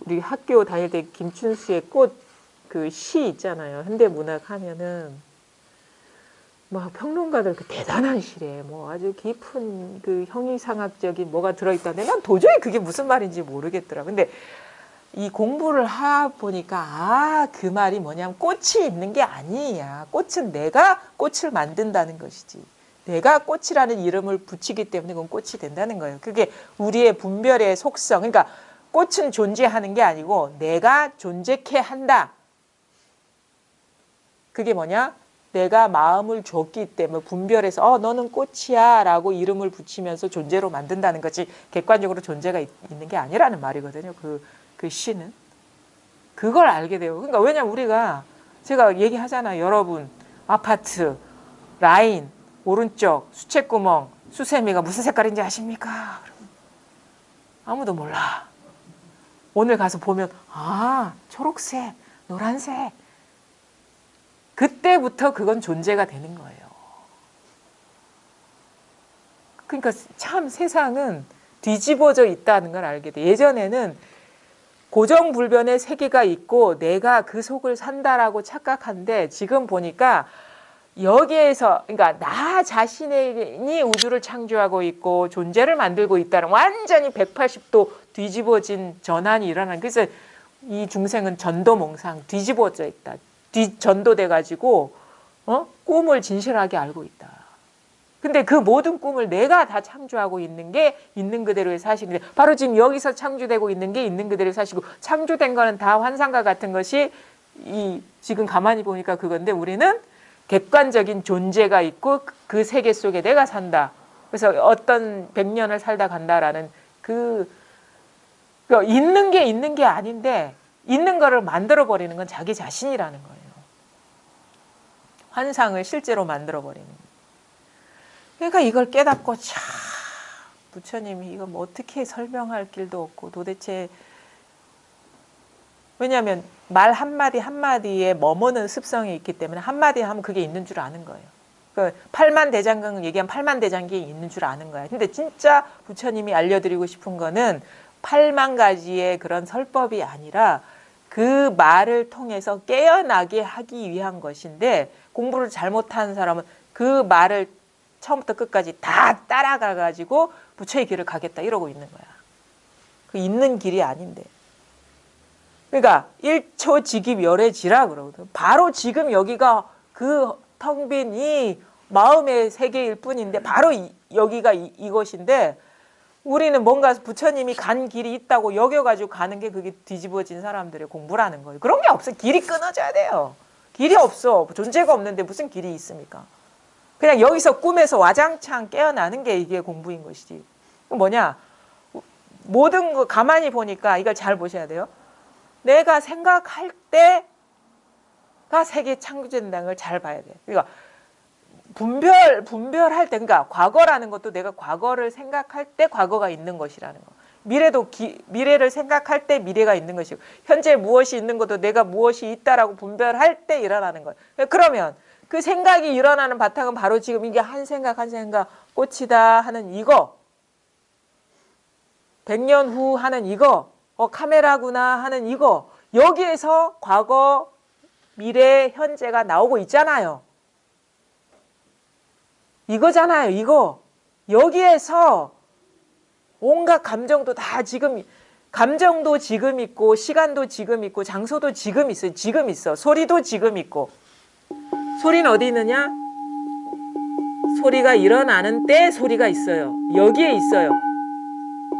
우리 학교 다닐 때 김춘수의 꽃 그 시 있잖아요. 현대문학 하면은 막 평론가들 대단한 시래. 뭐 아주 깊은 그 형이상학적인 뭐가 들어있다는데 난 도저히 그게 무슨 말인지 모르겠더라. 근데 이 공부를 보니까 그 말이 뭐냐면 꽃이 있는 게 아니야. 꽃은 내가 꽃을 만든다는 것이지. 내가 꽃이라는 이름을 붙이기 때문에 그건 꽃이 된다는 거예요. 그게 우리의 분별의 속성. 그러니까 꽃은 존재하는 게 아니고 내가 존재케 한다. 그게 뭐냐? 내가 마음을 줬기 때문에 분별해서 너는 꽃이야 라고 이름을 붙이면서 존재로 만든다는 것이 객관적으로 존재가 있는 게 아니라는 말이거든요. 그 시는. 그걸 알게 돼요. 그러니까 왜냐면 제가 얘기하잖아요. 여러분 아파트, 라인 오른쪽 수채구멍 수세미가 무슨 색깔인지 아십니까? 아무도 몰라. 오늘 가서 보면 아, 초록색, 노란색. 그때부터 그건 존재가 되는 거예요. 그러니까 참 세상은 뒤집어져 있다는 걸 알게 돼. 예전에는 고정불변의 세계가 있고 내가 그 속을 산다라고 착각한데 지금 보니까 여기에서 그러니까 나 자신이 우주를 창조하고 있고 존재를 만들고 있다는 완전히 180도 뒤집어진 전환이 일어나는. 그래서 이 중생은 전도몽상 뒤집어져 있다. 전도돼 가지고 꿈을 진실하게 알고 있다. 근데 그 모든 꿈을 내가 다 창조하고 있는 게 있는 그대로의 사실인데 바로 지금 여기서 창조되고 있는 게 있는 그대로의 사실이고 창조된 거는 다 환상과 같은 것이 이 지금 가만히 보니까 그건데 우리는 객관적인 존재가 있고 그 세계 속에 내가 산다. 그래서 어떤 100년을 살다 간다라는 있는 게 아닌데 있는 거를 만들어 버리는 건 자기 자신이라는 거예요. 환상을 실제로 만들어 버리는. 그러니까 이걸 깨닫고 참 부처님이 이거 뭐 어떻게 설명할 길도 없고 도대체 왜냐하면 말 한마디 한마디에 머무는 습성이 있기 때문에 한마디 하면 그게 있는 줄 아는 거예요. 그 팔만대장경 얘기하면 팔만대장경이 있는 줄 아는 거야. 근데 진짜 부처님이 알려드리고 싶은 거는 8만 가지의 그런 설법이 아니라 그 말을 통해서 깨어나게 하기 위한 것인데 공부를 잘못한 사람은 그 말을 처음부터 끝까지 다 따라가가지고 부처의 길을 가겠다 이러고 있는 거야. 그 있는 길이 아닌데. 그러니까 1초 직입 열애지라 그러거든. 바로 지금 여기가 그 텅 빈 이 마음의 세계일 뿐인데 바로 여기가 이것인데 우리는 뭔가 부처님이 간 길이 있다고 여겨가지고 가는 게 그게 뒤집어진 사람들의 공부라는 거예요. 그런 게 없어. 길이 끊어져야 돼요. 길이 없어. 존재가 없는데 무슨 길이 있습니까? 그냥 여기서 꿈에서 와장창 깨어나는 게 이게 공부인 것이지. 뭐냐? 모든 거 가만히 보니까 이걸 잘 보셔야 돼요. 내가 생각할 때가 세계 창조된다는 걸 잘 봐야 돼. 그러니까 분별할 때, 그러니까 과거라는 것도 내가 과거를 생각할 때 과거가 있는 것이라는 거. 미래도 미래를 생각할 때 미래가 있는 것이고, 현재 무엇이 있는 것도 내가 무엇이 있다라고 분별할 때 일어나는 거예요. 그러면 그 생각이 일어나는 바탕은 바로 지금 이게 한 생각 꽃이다 하는 이거, 100년 후 하는 이거, 카메라구나 하는 이거, 여기에서 과거, 미래, 현재가 나오고 있잖아요. 이거잖아요, 이거. 여기에서 온갖 감정도 다 지금, 감정도 지금 있고, 시간도 지금 있고, 장소도 지금 있어요. 지금 있어. 소리도 지금 있고. 소리는 어디 있느냐? 소리가 일어나는 때 소리가 있어요. 여기에 있어요.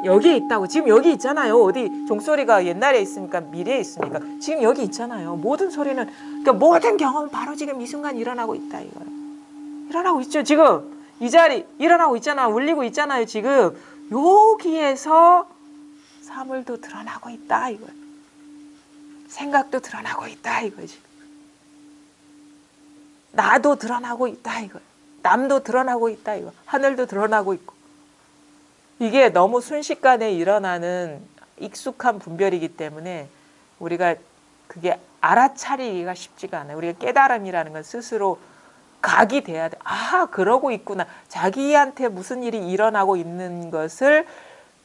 여기에 있다고. 지금 여기 있잖아요. 어디 종소리가 옛날에 있습니까? 미래에 있습니까? 지금 여기 있잖아요. 모든 소리는, 그러니까 모든 경험은 바로 지금 이 순간 일어나고 있다 이거예요. 일어나고 있죠. 지금 이 자리 일어나고 있잖아. 울리고 있잖아요. 지금 여기에서 사물도 드러나고 있다 이거예요. 생각도 드러나고 있다 이거지. 나도 드러나고 있다 이거예요. 남도 드러나고 있다 이거. 하늘도 드러나고 있고. 이게 너무 순식간에 일어나는 익숙한 분별이기 때문에 우리가 그게 알아차리기가 쉽지가 않아요. 우리가 깨달음이라는 건 스스로 각이 돼야 돼. 아, 그러고 있구나. 자기한테 무슨 일이 일어나고 있는 것을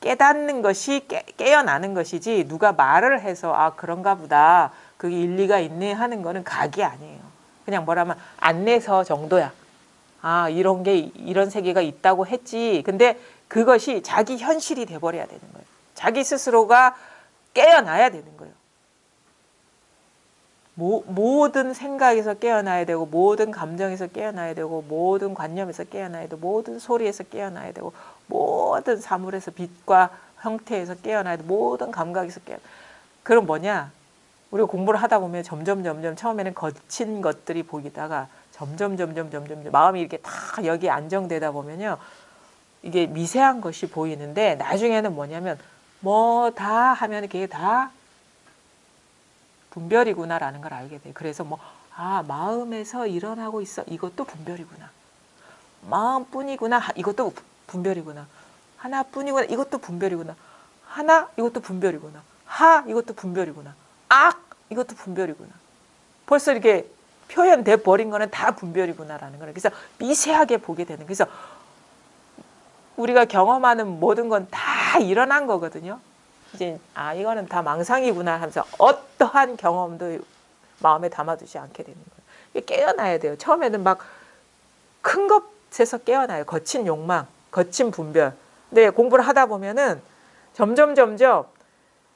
깨닫는 것이 깨어나는 것이지 누가 말을 해서 아, 그런가 보다. 그게 일리가 있네 하는 거는 각이 아니에요. 그냥 뭐라면 안내서 정도야. 아, 이런 세계가 있다고 했지. 근데 그것이 자기 현실이 돼버려야 되는 거예요. 자기 스스로가 깨어나야 되는 거예요. 모든 생각에서 깨어나야 되고, 모든 감정에서 깨어나야 되고, 모든 관념에서 깨어나야 되고, 모든 소리에서 깨어나야 되고, 모든 사물에서 빛과 형태에서 깨어나야 되고, 모든 감각에서 깨어나야 되고. 그럼 뭐냐? 우리가 공부를 하다 보면 점점 처음에는 거친 것들이 보이다가 점점 마음이 이렇게 다 여기 안정되다 보면요. 이게 미세한 것이 보이는데 나중에는 뭐냐면 뭐 다 하면 그게 다 분별이구나라는 걸 알게 돼요. 그래서 아, 마음에서 일어나고 있어. 이것도 분별이구나. 마음뿐이구나. 이것도 분별이구나. 하나뿐이구나. 이것도 분별이구나. 하나 이것도 분별이구나. 하 이것도 분별이구나. 악 이것도 분별이구나. 벌써 이렇게 표현돼 버린 거는 다 분별이구나라는 거예요. 그래서 미세하게 보게 되는. 그래서 우리가 경험하는 모든 건 다 일어난 거거든요. 이제 이거는 다 망상이구나 하면서 어떠한 경험도 마음에 담아두지 않게 되는 거예요. 깨어나야 돼요. 처음에는 막 큰 것에서 깨어나요. 거친 욕망, 거친 분별. 근데 공부를 하다 보면은 점점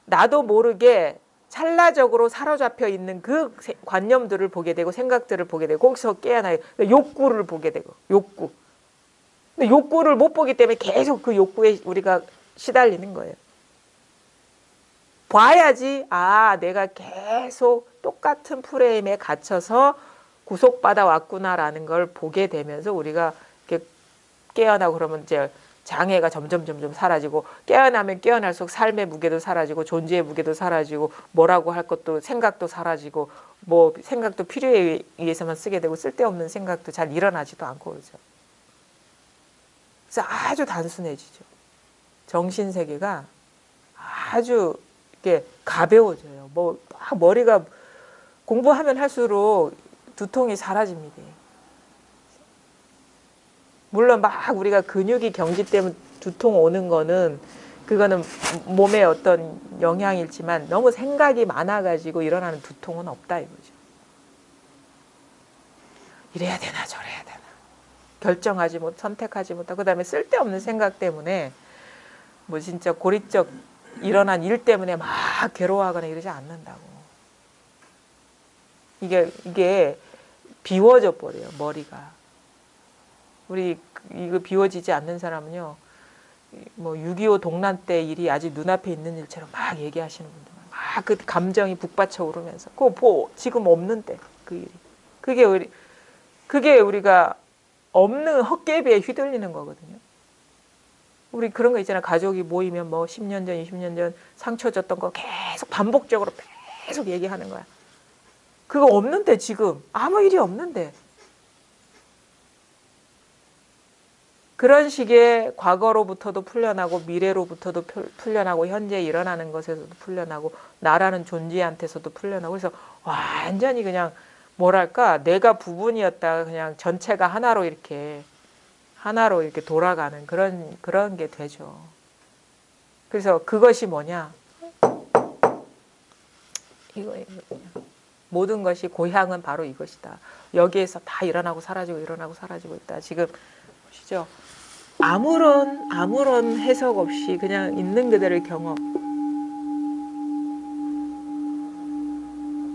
나도 모르게 찰나적으로 사로잡혀 있는 그 관념들을 보게 되고 생각들을 보게 되고 거기서 깨어나요. 욕구를 보게 되고 욕구. 근데 욕구를 못 보기 때문에 계속 그 욕구에 우리가 시달리는 거예요. 봐야지 내가 계속 똑같은 프레임에 갇혀서 구속받아 왔구나라는 걸 보게 되면서 우리가 이렇게 깨어나고 그러면 이제 장애가 점점 사라지고 깨어나면 깨어날수록 삶의 무게도 사라지고 존재의 무게도 사라지고 뭐라고 할 것도 생각도 사라지고 뭐 생각도 필요에 의해서만 쓰게 되고 쓸데없는 생각도 잘 일어나지도 않고 그러죠. 그래서 아주 단순해지죠. 정신세계가 아주 이렇게 가벼워져요. 뭐 머리가 공부하면 할수록 두통이 사라집니다. 물론 막 우리가 근육이 경직 때문에 두통 오는 거는 그거는 몸의 어떤 영향이지만 너무 생각이 많아가지고 일어나는 두통은 없다 이거죠. 이래야 되나 저래야 되나 결정하지 못 선택하지 못하고 그다음에 쓸데없는 생각 때문에 뭐 진짜 고리적 일어난 일 때문에 막 괴로워하거나 이러지 않는다고. 이게 비워져 버려요 머리가. 우리 이거 비워지지 않는 사람은요. 뭐 6.25 동란 때 일이 아직 눈앞에 있는 일처럼 막 얘기하시는 분들 막 그 감정이 북받쳐 오르면서 그거 지금 없는데 그 일이 그게 우리가 없는 헛개비에 휘둘리는 거거든요. 우리 그런 거 있잖아요. 가족이 모이면 뭐 10년 전 20년 전 상처 줬던 거 계속 반복적으로 계속 얘기하는 거야. 그거 없는데 지금 아무 일이 없는데 그런 식의 과거로부터도 풀려나고 미래로부터도 풀려나고 현재 일어나는 것에서도 풀려나고 나라는 존재한테서도 풀려나고 그래서 완전히 그냥 뭐랄까 내가 부분이었다가 그냥 전체가 하나로 이렇게 돌아가는 그런 게 되죠. 그래서 그것이 뭐냐? 이거 모든 것이 고향은 바로 이것이다. 여기에서 다 일어나고 사라지고 있다. 지금 보시죠. 아무런 해석 없이 그냥 있는 그대로의 경험.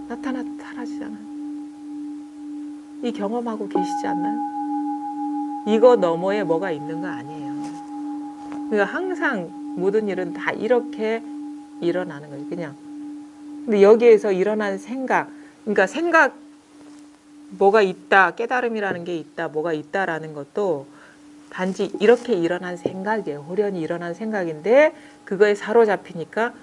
나타나 사라지잖아. 이 경험하고 계시지 않나요? 이거 너머에 뭐가 있는 거 아니에요. 그러니까 항상 모든 일은 다 이렇게 일어나는 거예요. 그냥. 근데 여기에서 일어나는 생각, 그러니까 생각 뭐가 있다, 깨달음이라는 게 있다, 뭐가 있다라는 것도 단지 이렇게 일어난 생각이에요. 호련히 일어난 생각인데 그거에 사로잡히니까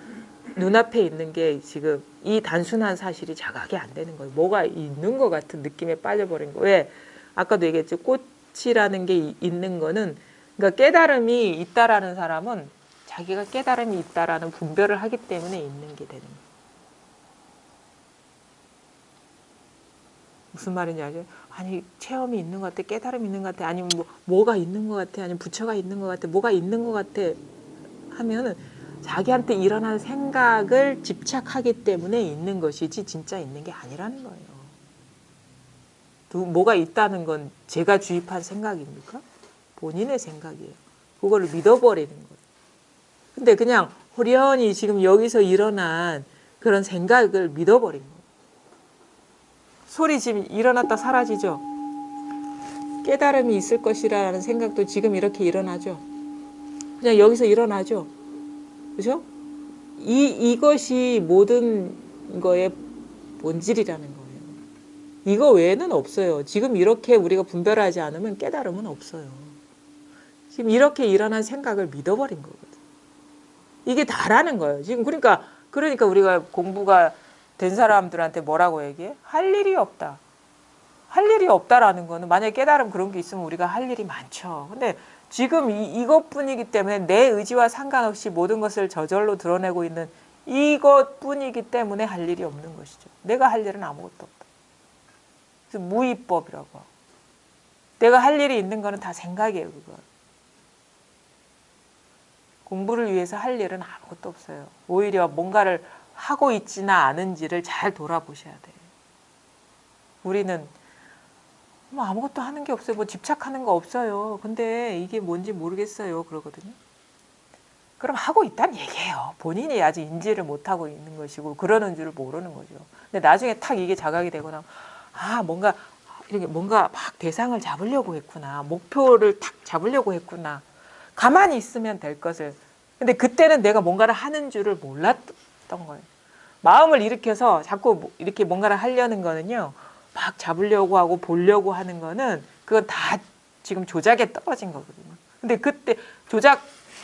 눈앞에 있는 게 지금 이 단순한 사실이 자각이 안 되는 거예요. 뭐가 있는 것 같은 느낌에 빠져버린 거예요. 왜? 아까도 얘기했죠. 꽃이라는 게 있는 거는 그러니까 깨달음이 있다라는 사람은 자기가 깨달음이 있다라는 분별을 하기 때문에 있는 게 되는 거예요. 무슨 말인지 알죠? 아니 체험이 있는 것 같아, 깨달음이 있는 것 같아, 아니면 뭐가 있는 것 같아, 아니면 부처가 있는 것 같아, 뭐가 있는 것 같아 하면은 자기한테 일어나는 생각을 집착하기 때문에 있는 것이지 진짜 있는 게 아니라는 거예요. 뭐가 있다는 건 제가 주입한 생각입니까? 본인의 생각이에요. 그거를 믿어버리는 거예요. 근데 그냥 호련히 지금 여기서 일어난 그런 생각을 믿어버린 거예요. 소리 지금 일어났다 사라지죠. 깨달음이 있을 것이라는 생각도 지금 이렇게 일어나죠. 그냥 여기서 일어나죠. 그죠? 이것이 모든 거의 본질이라는 거예요. 이거 외에는 없어요. 지금 이렇게 우리가 분별하지 않으면 깨달음은 없어요. 지금 이렇게 일어난 생각을 믿어버린 거거든. 이게 다라는 거예요. 지금 그러니까 우리가 공부가 된 사람들한테 뭐라고 얘기해? 할 일이 없다. 할 일이 없다라는 거는 만약에 깨달음 그런 게 있으면 우리가 할 일이 많죠. 근데 지금 이것뿐이기 때문에 내 의지와 상관없이 모든 것을 저절로 드러내고 있는 이것뿐이기 때문에 할 일이 없는 것이죠. 내가 할 일은 아무것도 없다. 그래서 무위법이라고 하고. 내가 할 일이 있는 거는 다 생각이에요. 그거. 공부를 위해서 할 일은 아무것도 없어요. 오히려 뭔가를 하고 있지나 않은지를 잘 돌아보셔야 돼요. 우리는 뭐 아무것도 하는 게 없어요. 뭐 집착하는 거 없어요. 근데 이게 뭔지 모르겠어요. 그러거든요. 그럼 하고 있다는 얘기예요. 본인이 아직 인지를 못하고 있는 것이고 그러는 줄 모르는 거죠. 근데 나중에 탁 이게 자각이 되고 나면 뭔가 이렇게 뭔가 막 대상을 잡으려고 했구나. 목표를 탁 잡으려고 했구나. 가만히 있으면 될 것을. 근데 그때는 내가 뭔가를 하는 줄을 몰랐던 거예요. 마음을 일으켜서 자꾸 이렇게 뭔가를 하려는 거는요. 막 잡으려고 하고 보려고 하는 거는 그건 다 지금 조작에 떨어진 거거든요. 근데 그때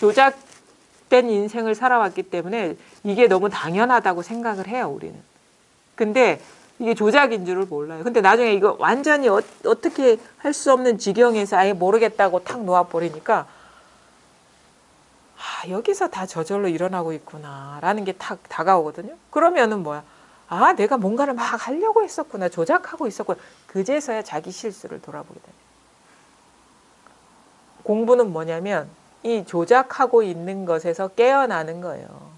조작된 인생을 살아왔기 때문에 이게 너무 당연하다고 생각을 해요, 우리는. 근데 이게 조작인 줄을 몰라요. 근데 나중에 이거 완전히 어떻게 할 수 없는 지경에서 아예 모르겠다고 탁 놓아버리니까 여기서 다 저절로 일어나고 있구나 라는 게 탁 다가오거든요. 그러면은 뭐야? 내가 뭔가를 막 하려고 했었구나. 조작하고 있었구나. 그제서야 자기 실수를 돌아보게 돼요. 공부는 뭐냐면 이 조작하고 있는 것에서 깨어나는 거예요.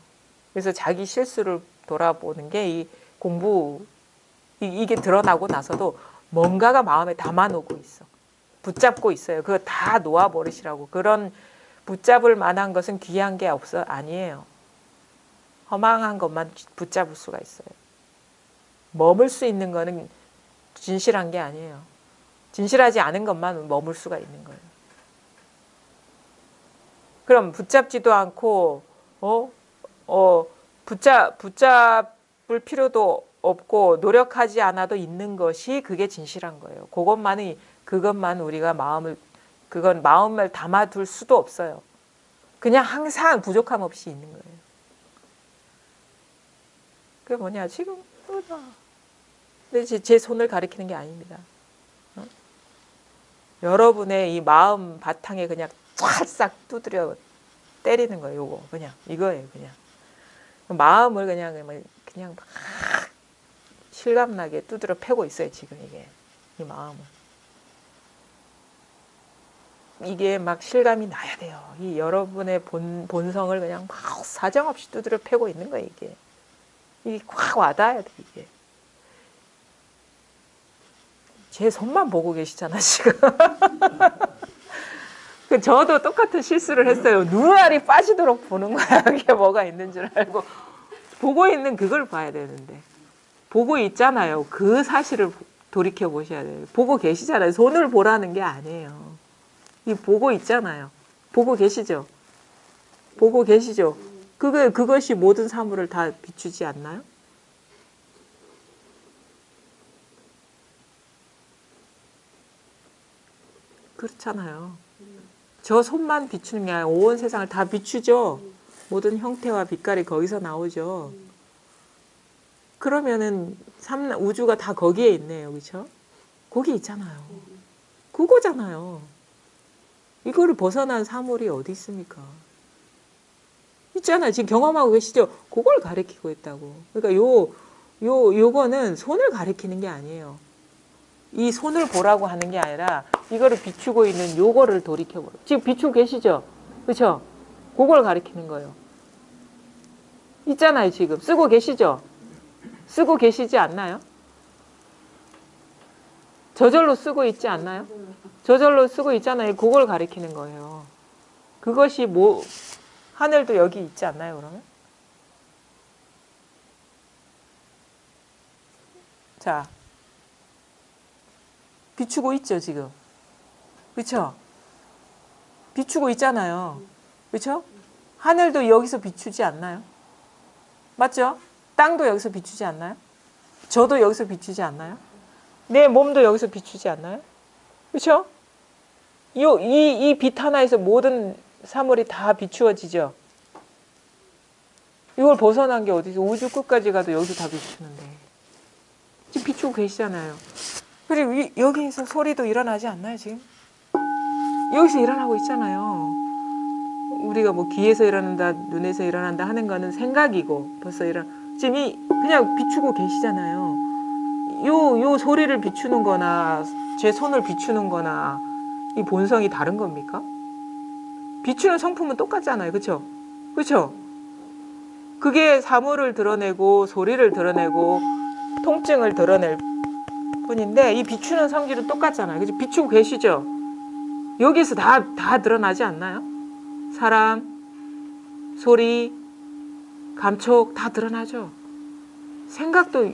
그래서 자기 실수를 돌아보는 게 이 공부, 이게 드러나고 나서도 뭔가가 마음에 담아놓고 있어. 붙잡고 있어요. 그거 다 놓아버리시라고. 그런 붙잡을 만한 것은 귀한 게 아니에요. 허망한 것만 붙잡을 수가 있어요. 머물 수 있는 거는 진실한 게 아니에요. 진실하지 않은 것만 머물 수가 있는 거예요. 그럼 붙잡지도 않고 붙잡을 필요도 없고 노력하지 않아도 있는 것이 그게 진실한 거예요. 그것만 우리가 그건 마음을 담아둘 수도 없어요. 그냥 항상 부족함 없이 있는 거예요. 그게 뭐냐? 지금 근데 제 손을 가리키는 게 아닙니다. 여러분의 이 마음 바탕에 그냥 찰싹 두드려 때리는 거예요. 요거 그냥 이거예요. 그냥 마음을 그냥 막 실감나게 두드려 패고 있어요. 지금 이 마음을. 이게 막 실감이 나야 돼요. 이 여러분의 본성을 그냥 막 사정없이 두드려 패고 있는 거예요. 이게 확 와닿아야 돼. 이게. 제 손만 보고 계시잖아 지금. 저도 똑같은 실수를 했어요. 눈알이 빠지도록 보는 거야. 그게 뭐가 있는 줄 알고. 보고 있는 그걸 봐야 되는데. 보고 있잖아요. 그 사실을 돌이켜 보셔야 돼요. 보고 계시잖아요. 손을 보라는 게 아니에요. 이 보고 있잖아요. 보고 계시죠? 보고 계시죠? 그것이 모든 사물을 다 비추지 않나요? 그렇잖아요. 저 손만 비추는 게 아니라 온 세상을 다 비추죠. 모든 형태와 빛깔이 거기서 나오죠. 그러면은 우주가 다 거기에 있네요. 그렇죠? 거기 있잖아요. 그거잖아요. 이거를 벗어난 사물이 어디 있습니까? 있잖아요. 지금 경험하고 계시죠? 그걸 가리키고 있다고. 그러니까 요거는 손을 가리키는 게 아니에요. 이 손을 보라고 하는 게 아니라 이거를 비추고 있는 요거를 돌이켜보라. 지금 비추고 계시죠? 그렇죠? 그걸 가리키는 거예요. 있잖아요. 지금 쓰고 계시죠? 쓰고 계시지 않나요? 저절로 쓰고 있지 않나요? 저절로 쓰고 있잖아요. 그걸 가리키는 거예요. 그것이 하늘도 여기 있지 않나요, 그러면? 자, 비추고 있죠, 지금. 그렇죠? 비추고 있잖아요. 그렇죠? 하늘도 여기서 비추지 않나요? 맞죠? 땅도 여기서 비추지 않나요? 저도 여기서 비추지 않나요? 내 몸도 여기서 비추지 않나요? 그렇죠? 이 빛 하나에서 모든 사물이 다 비추어지죠. 이걸 벗어난 게 어디서 우주 끝까지 가도 여기서 다 비추는데 지금 비추고 계시잖아요. 그리고 여기에서 소리도 일어나지 않나요, 지금? 여기서 일어나고 있잖아요. 우리가 뭐 귀에서 일어난다, 눈에서 일어난다 하는 거는 생각이고 벌써 지금 그냥 비추고 계시잖아요. 요 소리를 비추는 거나 제 손을 비추는 거나 이 본성이 다른 겁니까? 비추는 성품은 똑같잖아요. 그렇죠? 그렇죠? 그게 사물을 드러내고 소리를 드러내고 통증을 드러낼 뿐인데 이 비추는 성질은 똑같잖아요. 그죠? 비추고 계시죠? 여기서 다 드러나지 않나요? 사람, 소리, 감촉 다 드러나죠. 생각도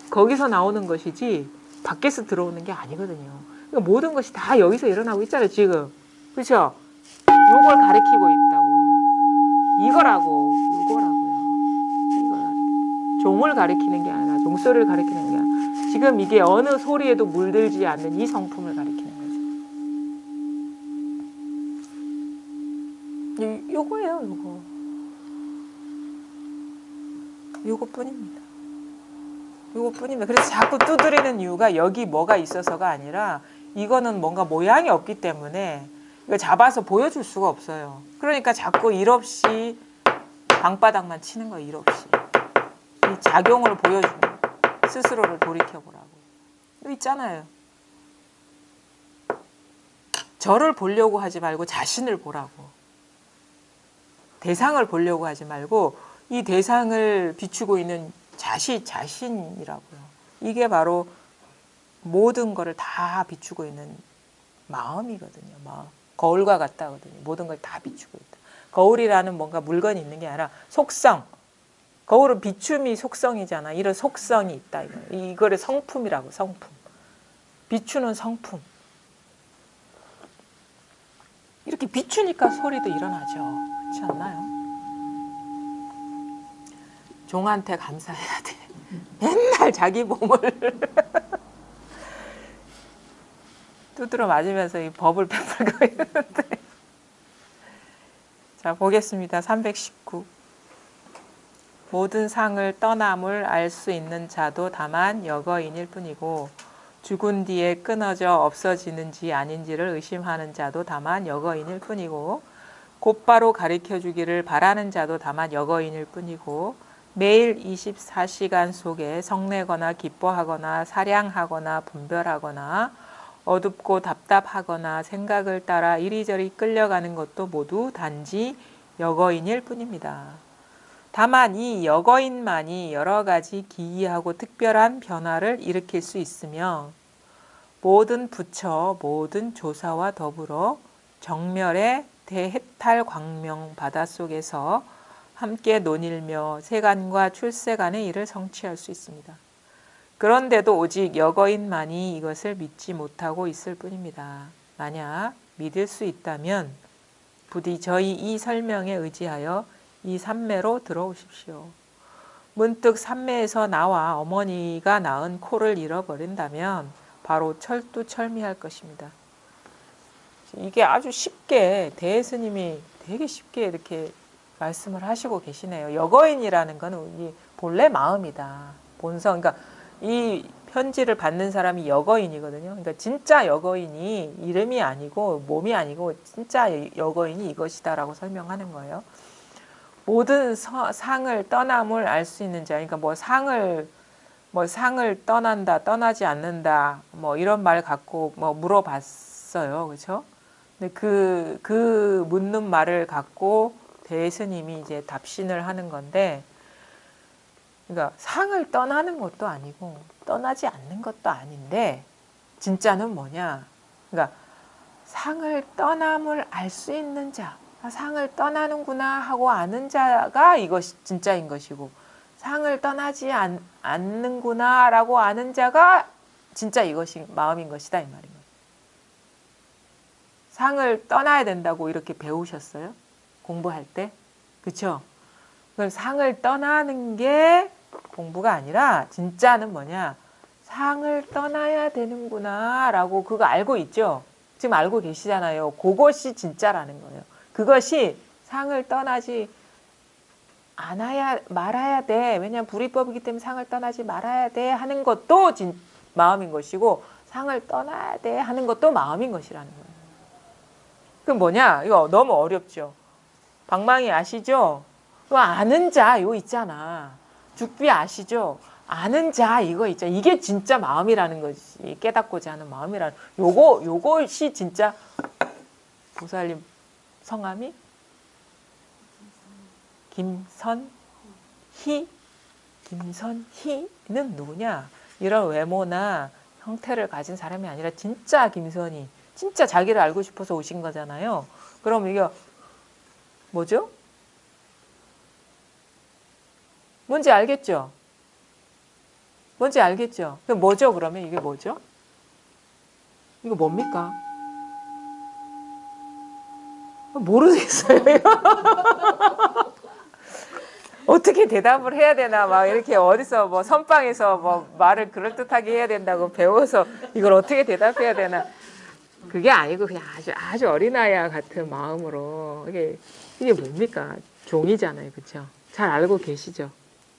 거기서 나오는 것이지 밖에서 들어오는 게 아니거든요. 그러니까 모든 것이 다 여기서 일어나고 있잖아요, 지금. 그렇죠? 요걸 가리키고 있다고. 이거라고요. 이거라고. 종을 가리키는 게 아니라 종소리를 가리키는 게 아니라 지금 이게 어느 소리에도 물들지 않는 이 성품을 가리키는 거죠. 요거예요, 요거. 요거뿐입니다. 요거뿐입니다. 그래서 자꾸 두드리는 이유가 여기 뭐가 있어서가 아니라 이거는 뭔가 모양이 없기 때문에 이거 잡아서 보여줄 수가 없어요. 그러니까 자꾸 일 없이 방바닥만 치는 거예요. 일 없이. 이 작용을 보여주는 거예요. 스스로를 돌이켜보라고. 이거 있잖아요. 저를 보려고 하지 말고 자신을 보라고. 대상을 보려고 하지 말고 이 대상을 비추고 있는 자신이라고요. 이게 바로 모든 거를 다 비추고 있는 마음이거든요. 마음. 거울과 같다거든요. 모든 걸 다 비추고 있다. 거울이라는 뭔가 물건이 있는 게 아니라 속성. 거울은 비춤이 속성이잖아. 이런 속성이 있다. 이거를 성품이라고. 성품. 비추는 성품. 이렇게 비추니까 소리도 일어나죠. 그렇지 않나요? 종한테 감사해야 돼. 맨날 자기 몸을 두드러 맞으면서 이 법을 베풀고 있는데. 자, 보겠습니다. 319. 모든 상을 떠남을 알 수 있는 자도 다만 여거인일 뿐이고 죽은 뒤에 끊어져 없어지는지 아닌지를 의심하는 자도 다만 여거인일 뿐이고 곧바로 가르쳐주기를 바라는 자도 다만 여거인일 뿐이고 매일 24시간 속에 성내거나 기뻐하거나 사량하거나 분별하거나 어둡고 답답하거나 생각을 따라 이리저리 끌려가는 것도 모두 단지 여거인일 뿐입니다. 다만 이 여거인만이 여러 가지 기이하고 특별한 변화를 일으킬 수 있으며 모든 부처, 모든 조사와 더불어 정멸의 대해탈 광명 바닷속에서 함께 논일며 세간과 출세간의 일을 성취할 수 있습니다. 그런데도 오직 여거인만이 이것을 믿지 못하고 있을 뿐입니다. 만약 믿을 수 있다면 부디 저희 이 설명에 의지하여 이 산매로 들어오십시오. 문득 산매에서 나와 어머니가 낳은 코를 잃어버린다면 바로 철두철미할 것입니다. 이게 아주 쉽게 대스님이 되게 쉽게 이렇게 말씀을 하시고 계시네요. 여거인이라는 것은 본래 마음이다. 본성. 그러니까 이 편지를 받는 사람이 여거인이거든요. 그러니까 진짜 여거인이 이름이 아니고 몸이 아니고 진짜 여거인이 이것이다라고 설명하는 거예요. 모든 상을 떠남을 알 수 있는 자. 그러니까 뭐 상을 떠난다, 떠나지 않는다, 뭐 이런 말 갖고 뭐 물어봤어요. 그렇죠? 근데 그 묻는 말을 갖고 대스님이 이제 답신을 하는 건데, 그러니까 상을 떠나는 것도 아니고 떠나지 않는 것도 아닌데 진짜는 뭐냐? 그러니까 상을 떠남을 알 수 있는 자, 상을 떠나는구나 하고 아는 자가 이것이 진짜인 것이고, 상을 떠나지 않는구나라고 아는 자가 진짜 이것이 마음인 것이다 이 말인 거예요. 상을 떠나야 된다고 이렇게 배우셨어요? 공부할 때? 그렇죠? 그럼 상을 떠나는 게 공부가 아니라 진짜는 뭐냐? 상을 떠나야 되는구나 라고 그거 알고 있죠? 지금 알고 계시잖아요. 그것이 진짜라는 거예요. 그것이 상을 떠나지 말아야 돼. 왜냐하면 불이법이기 때문에 상을 떠나지 말아야 돼 하는 것도 마음인 것이고, 상을 떠나야 돼 하는 것도 마음인 것이라는 거예요. 그럼 뭐냐? 이거 너무 어렵죠. 방망이 아시죠? 그 아는 자 이거 있잖아. 죽비 아시죠? 아는 자 이거 있잖아. 이게 진짜 마음이라는 거지. 깨닫고자 하는 마음이라는. 요것이 진짜 보살님 성함이 김선희. 김선희는 누구냐? 이런 외모나 형태를 가진 사람이 아니라 진짜 김선희. 진짜 자기를 알고 싶어서 오신 거잖아요. 그럼 이게 뭐죠? 뭔지 알겠죠? 뭔지 알겠죠? 그럼 뭐죠? 그러면 이게 뭐죠? 이거 뭡니까? 모르겠어요. 어떻게 대답을 해야 되나 막 이렇게 어디서 뭐 선방에서 뭐 말을 그럴듯하게 해야 된다고 배워서 이걸 어떻게 대답해야 되나. 그게 아니고 그냥 아주 어린아이와 같은 마음으로 이게 뭡니까? 종이잖아요. 그렇죠? 잘 알고 계시죠?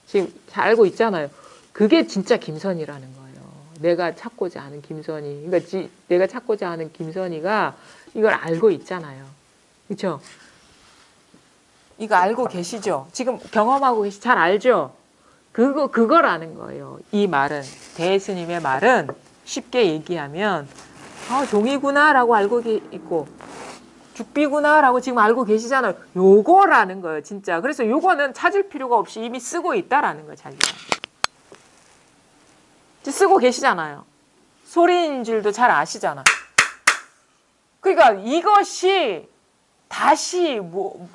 지금 잘 알고 있잖아요. 그게 진짜 김선이라는 거예요. 내가 찾고자 하는 김선이. 그러니까 내가 찾고자 하는 김선이가 이걸 알고 있잖아요. 그렇죠? 이거 알고 계시죠? 지금 경험하고 잘 알죠? 그거라는 거예요. 이 말은, 대스님의 말은 쉽게 얘기하면 종이구나라고 알고 있고 죽비구나라고 지금 알고 계시잖아요. 요거라는 거예요, 진짜. 그래서 요거는 찾을 필요가 없이 이미 쓰고 있다라는 거예요, 자기가. 쓰고 계시잖아요. 소리인 줄도 잘 아시잖아. 그러니까 이것이 다시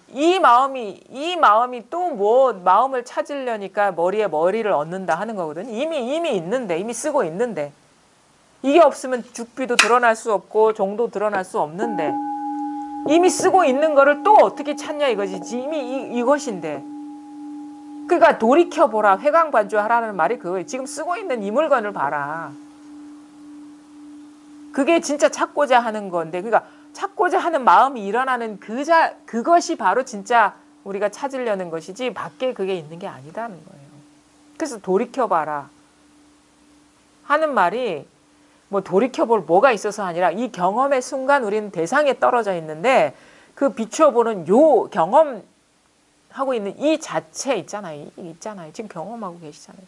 이 마음이 또 마음을 찾으려니까 머리에 머리를 얻는다 하는 거거든요. 이미 있는데, 이미 쓰고 있는데. 이게 없으면 죽비도 드러날 수 없고 종도 드러날 수 없는데 이미 쓰고 있는 거를 또 어떻게 찾냐 이거지. 이미 이것인데. 그러니까 돌이켜보라. 회광반주하라는 말이 그거예요. 지금 쓰고 있는 이 물건을 봐라. 그게 진짜 찾고자 하는 건데, 그러니까 찾고자 하는 마음이 일어나는 그것이 바로 진짜 우리가 찾으려는 것이지 밖에 그게 있는 게 아니다는 거예요. 그래서 돌이켜봐라 하는 말이 뭐 돌이켜볼 뭐가 있어서 아니라 이 경험의 순간 우리는 대상에 떨어져 있는데 그 비추어보는 요 경험하고 있는 이 자체 있잖아요. 지금 경험하고 계시잖아요.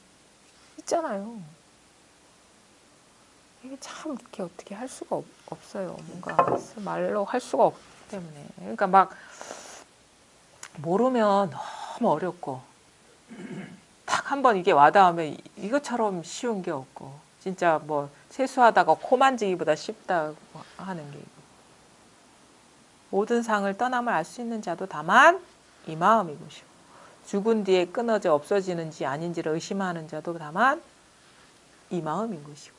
있잖아요. 이게 참 이렇게 어떻게 할 수가 없어요. 뭔가 말로 할 수가 없기 때문에. 그러니까 막 모르면 너무 어렵고 딱 한번 이게 와닿으면 이것처럼 쉬운 게 없고 진짜 뭐 세수하다가 코 만지기보다 쉽다고 하는 게 모든 상을 떠남을 알 수 있는 자도 다만 이 마음이 것이고 죽은 뒤에 끊어져 없어지는지 아닌지를 의심하는 자도 다만 이 마음인 것이고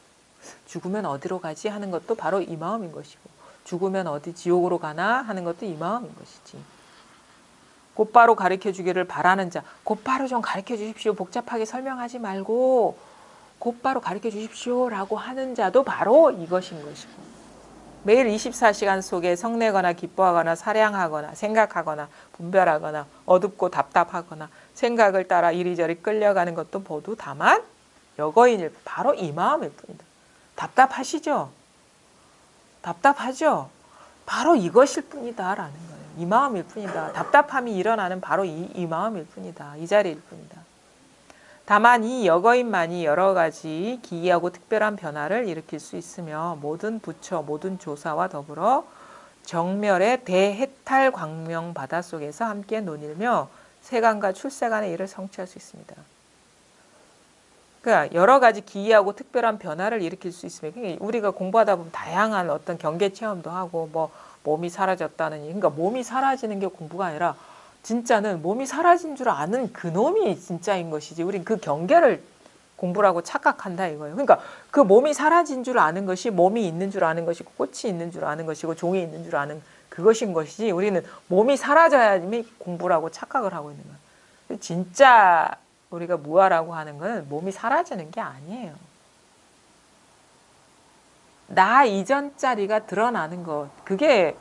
죽으면 어디로 가지 하는 것도 바로 이 마음인 것이고 죽으면 어디 지옥으로 가나 하는 것도 이 마음인 것이지. 곧바로 가르쳐 주기를 바라는 자, 곧바로 좀 가르쳐 주십시오. 복잡하게 설명하지 말고 곧바로 가르쳐 주십시오라고 하는 자도 바로 이것인 것이고 매일 24시간 속에 성내거나 기뻐하거나 사량하거나 생각하거나 분별하거나 어둡고 답답하거나 생각을 따라 이리저리 끌려가는 것도 모두 다만 여거인일 바로 이 마음일 뿐이다. 답답하시죠? 답답하죠? 바로 이것일 뿐이다 라는 거예요. 이 마음일 뿐이다. 답답함이 일어나는 바로 이 마음일 뿐이다. 이 자리일 뿐이다. 다만 이 여거인만이 여러 가지 기이하고 특별한 변화를 일으킬 수 있으며 모든 부처, 모든 조사와 더불어 정멸의 대해탈 광명 바다 속에서 함께 논일며 세간과 출세간의 일을 성취할 수 있습니다. 그러니까 여러 가지 기이하고 특별한 변화를 일으킬 수 있으며 우리가 공부하다 보면 다양한 어떤 경계 체험도 하고 뭐 몸이 사라졌다는 그러니까 몸이 사라지는 게 공부가 아니라 진짜는 몸이 사라진 줄 아는 그놈이 진짜인 것이지 우린 그 경계를 공부라고 착각한다 이거예요. 그러니까 그 몸이 사라진 줄 아는 것이 몸이 있는 줄 아는 것이고 꽃이 있는 줄 아는 것이고 종이 있는 줄 아는 그것인 것이지 우리는 몸이 사라져야지 공부라고 착각을 하고 있는 거예요. 진짜 우리가 무아라고 하는 건 몸이 사라지는 게 아니에요. 나 이전짜리가 드러나는 것. 그게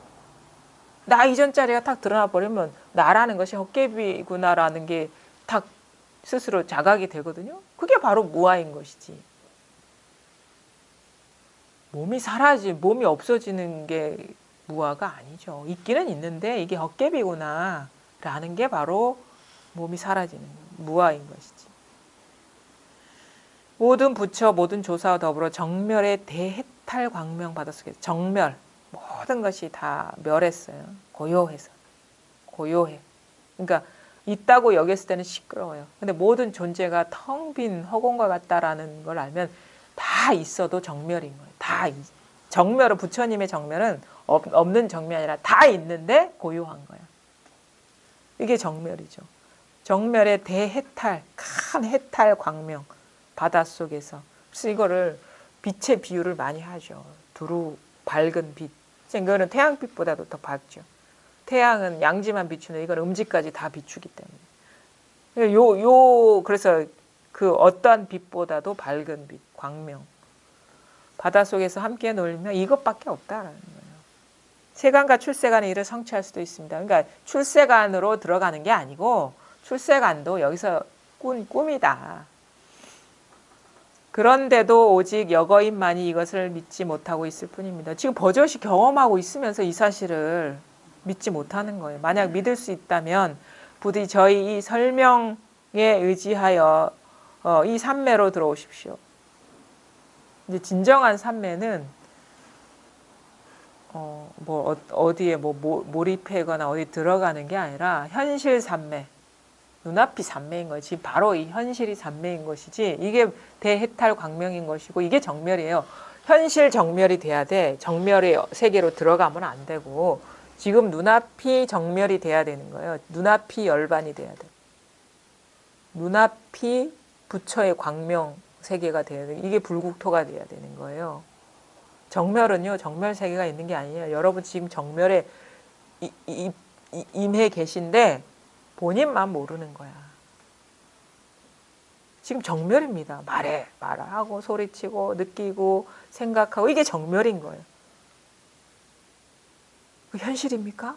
나 이전짜리가 딱 드러나 버리면 나라는 것이 헛개비구나라는 게 딱 스스로 자각이 되거든요. 그게 바로 무아인 것이지. 몸이 없어지는 게 무아가 아니죠. 있기는 있는데 이게 헛개비구나 라는 게 바로 몸이 사라지는 무아인 것이지. 모든 부처 모든 조사와 더불어 정멸의 대해탈 광명 바닷속에서 정멸 모든 것이 다 멸했어요. 고요해서. 고요해. 그러니까 있다고 여겼을 때는 시끄러워요. 근데 모든 존재가 텅 빈 허공과 같다라는 걸 알면 다 있어도 정멸인 거예요. 정멸은 부처님의 정멸은 없는 정멸이 아니라 다 있는데 고요한 거예요. 이게 정멸이죠. 정멸의 대해탈, 큰 해탈 광명 바닷속에서. 그래서 이거를 빛의 비유를 많이 하죠. 두루 밝은 빛. 이거는 태양빛보다도 더 밝죠. 태양은 양지만 비추는데 이건 음지까지 다 비추기 때문에. 그래서 그 어떠한 빛보다도 밝은 빛, 광명. 바닷속에서 함께 놀면 이것밖에 없다라는 거예요. 세간과 출세간의 일을 성취할 수도 있습니다. 그러니까 출세간으로 들어가는 게 아니고 출세간도 여기서 꿈이다. 그런데도 오직 여거인만이 이것을 믿지 못하고 있을 뿐입니다. 지금 버젓이 경험하고 있으면서 이 사실을 믿지 못하는 거예요. 만약 믿을 수 있다면 부디 저희 이 설명에 의지하여 이 삼매로 들어오십시오. 이제 진정한 삼매는 어디에 몰입하거나 어디 들어가는 게 아니라 현실 삼매, 눈앞이 삼매인 거예요. 지금 바로 이 현실이 삼매인 것이지 이게 대해탈 광명인 것이고 이게 정멸이에요. 현실 정멸이 돼야 돼. 정멸의 세계로 들어가면 안 되고 지금 눈앞이 정멸이 돼야 되는 거예요. 눈앞이 열반이 돼야 돼. 눈앞이 부처의 광명 세계가 돼야 돼. 이게 불국토가 돼야 되는 거예요. 정멸은요. 정멸 세계가 있는 게 아니에요. 여러분 지금 정멸에 임해 계신데 본인만 모르는 거야. 지금 정멸입니다. 말하고 소리치고 느끼고 생각하고 이게 정멸인 거예요. 그 현실입니까?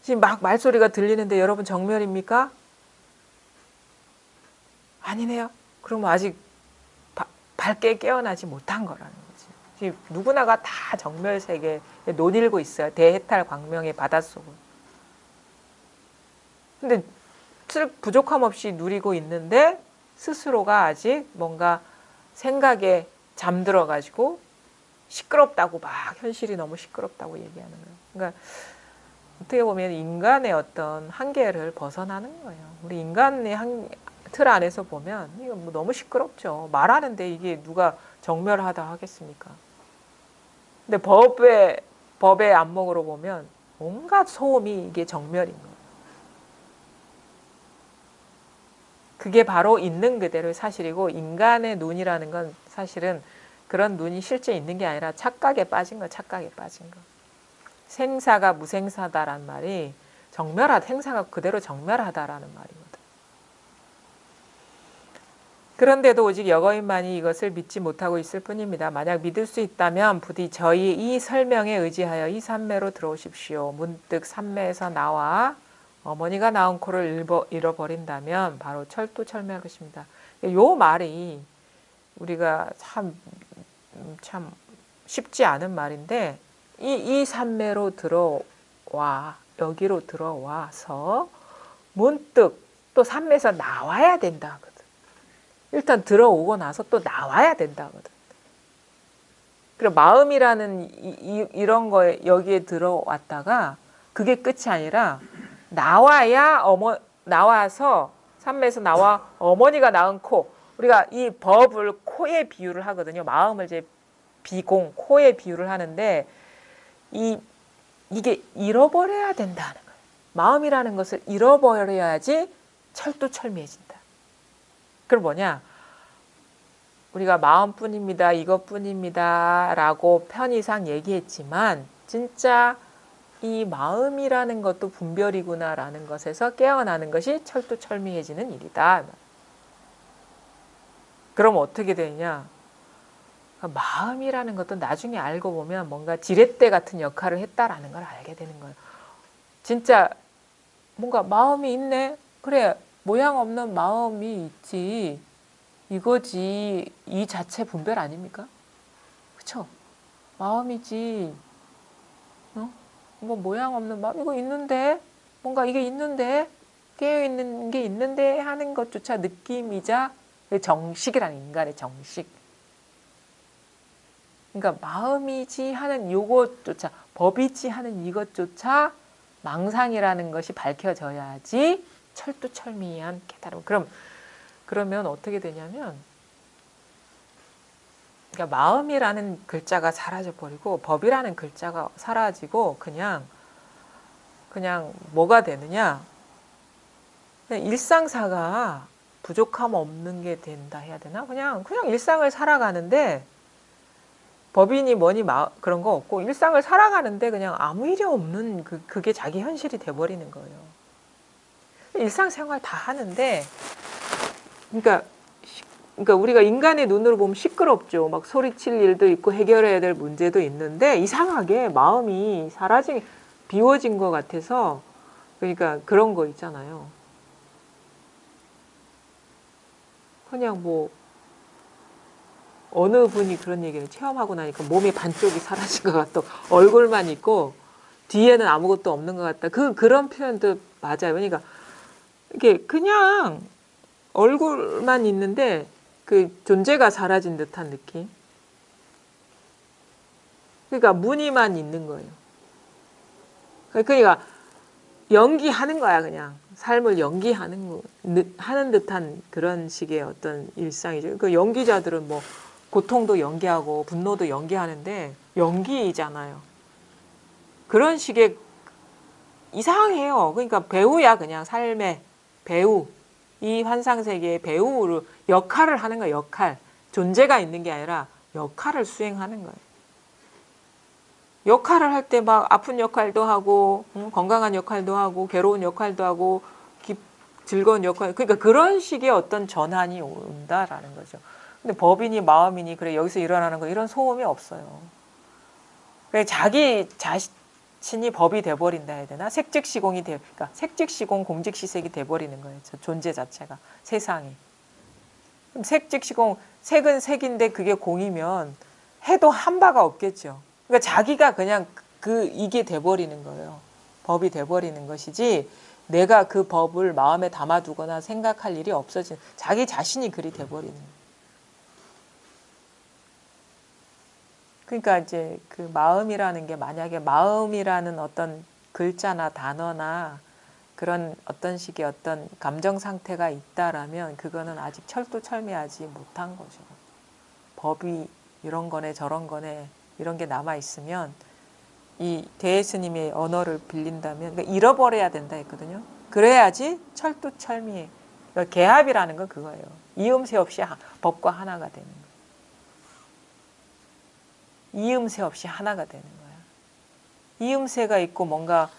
지금 막 말소리가 들리는데 여러분 정멸입니까? 아니네요. 그럼 아직 밝게 깨어나지 못한 거라는 거지. 지금 누구나가 다 정멸 세계에 논일고 있어요. 대해탈 광명의 바닷속을. 근데 부족함 없이 누리고 있는데 스스로가 아직 뭔가 생각에 잠들어가지고 시끄럽다고 막 현실이 너무 시끄럽다고 얘기하는 거예요. 그러니까 어떻게 보면 인간의 어떤 한계를 벗어나는 거예요. 우리 인간의 틀 안에서 보면 이거 뭐 너무 시끄럽죠. 말하는데 이게 누가 정멸하다 하겠습니까? 근데 법의 안목으로 보면 온갖 소음이 이게 정멸인 거예요. 그게 바로 있는 그대로의 사실이고 인간의 눈이라는 건 사실은 그런 눈이 실제 있는 게 아니라 착각에 빠진 거, 착각에 빠진 거. 생사가 무생사다라는 말이 생사가 그대로 정멸하다라는 말이거든. 그런데도 오직 여거인만이 이것을 믿지 못하고 있을 뿐입니다. 만약 믿을 수 있다면 부디 저희 이 설명에 의지하여 이 삼매로 들어오십시오. 문득 삼매에서 나와 어머니가 낳은 코를 잃어버린다면 바로 철도철미할 것입니다. 요 말이 우리가 참 쉽지 않은 말인데 이 삼매로 여기로 들어와서 문득 또 삼매에서 나와야 된다 하거든. 일단 들어오고 나서 또 나와야 된다 하거든. 그리고 마음이라는 이런 거에 여기에 들어왔다가 그게 끝이 아니라 나와서 삼매에서 나와 어머니가 낳은 코. 우리가 이 법을 코에 비유를 하거든요. 마음을 이제 비공, 코에 비유를 하는데 이게 잃어버려야 된다는 거예요. 마음이라는 것을 잃어버려야지 철두철미해진다. 그럼 뭐냐? 우리가 마음뿐입니다. 이것뿐입니다. 라고 편의상 얘기했지만 진짜 이 마음이라는 것도 분별이구나 라는 것에서 깨어나는 것이 철두철미해지는 일이다. 그럼 어떻게 되냐? 마음이라는 것도 나중에 알고 보면 뭔가 지렛대 같은 역할을 했다라는 걸 알게 되는 거예요. 진짜 뭔가 마음이 있네? 그래, 모양 없는 마음이 있지. 이거지. 이 자체 분별 아닙니까? 그쵸? 마음이지. 어? 뭐 모양 없는 마음 이거 있는데 뭔가 이게 있는데 깨어있는 게 있는데 하는 것조차 느낌이자 정식이라는 인간의 정식. 그러니까 마음이지 하는 요것조차 법이지 하는 이것조차 망상이라는 것이 밝혀져야지 철두철미한 깨달음. 그러면 어떻게 되냐면 그러니까 마음이라는 글자가 사라져 버리고 법이라는 글자가 사라지고 그냥 뭐가 되느냐? 그냥 일상사가 부족함 없는 게 된다 해야 되나? 그냥 일상을 살아가는데 법이니 뭐니 그런 거 없고 일상을 살아가는데 그냥 아무 일이 없는 그게 자기 현실이 돼버리는 거예요. 일상생활 다 하는데 그러니까 우리가 인간의 눈으로 보면 시끄럽죠. 막 소리칠 일도 있고 해결해야 될 문제도 있는데 이상하게 마음이 비워진 것 같아서 그러니까 그런 거 있잖아요. 그냥 뭐 어느 분이 그런 얘기를 체험하고 나니까 몸의 반쪽이 사라진 것 같다. 얼굴만 있고 뒤에는 아무것도 없는 것 같다. 그런 표현도 맞아요. 그러니까 이게 그냥 얼굴만 있는데 그 존재가 사라진 듯한 느낌. 그러니까 무늬만 있는 거예요. 그러니까 연기하는 거야, 그냥. 삶을 연기하는 하는 듯한 그런 식의 어떤 일상이죠. 그 연기자들은 뭐 고통도 연기하고 분노도 연기하는데 연기이잖아요. 그런 식의 이상해요. 그러니까 배우야, 그냥 삶의 배우. 이 환상세계의 배우로 역할을 하는 거야, 역할. 존재가 있는 게 아니라 역할을 수행하는 거예요. 역할을 할 때 막 아픈 역할도 하고 건강한 역할도 하고 괴로운 역할도 하고 즐거운 역할, 그러니까 그런 식의 어떤 전환이 온다라는 거죠. 근데 법이니 마음이니 그래 여기서 일어나는 거 이런 소음이 없어요. 그래 자기 자신이 법이 돼버린다 해야 되나? 그러니까 색즉시공 공즉시색이 돼버리는 거예요. 존재 자체가 세상이. 그럼 색즉시공 색은 색인데 그게 공이면 해도 한 바가 없겠죠. 그러니까 자기가 그냥 이게 돼버리는 거예요. 법이 돼버리는 것이지 내가 그 법을 마음에 담아두거나 생각할 일이 없어진 자기 자신이 그리 돼버리는 거예요. 그러니까 이제 그 마음이라는 게 만약에 마음이라는 어떤 글자나 단어나 그런 어떤 식의 어떤 감정 상태가 있다라면 그거는 아직 철두철미하지 못한 거죠. 법이 이런 거네 저런 거네 이런 게 남아있으면 이 대예스님의 언어를 빌린다면 그러니까 잃어버려야 된다 했거든요. 그래야지 철두철미. 그러니까 개합이라는 건 그거예요. 이음새 없이 법과 하나가 되는 거예요. 이음새 없이 하나가 되는 거예요. 이음새가 있고 뭔가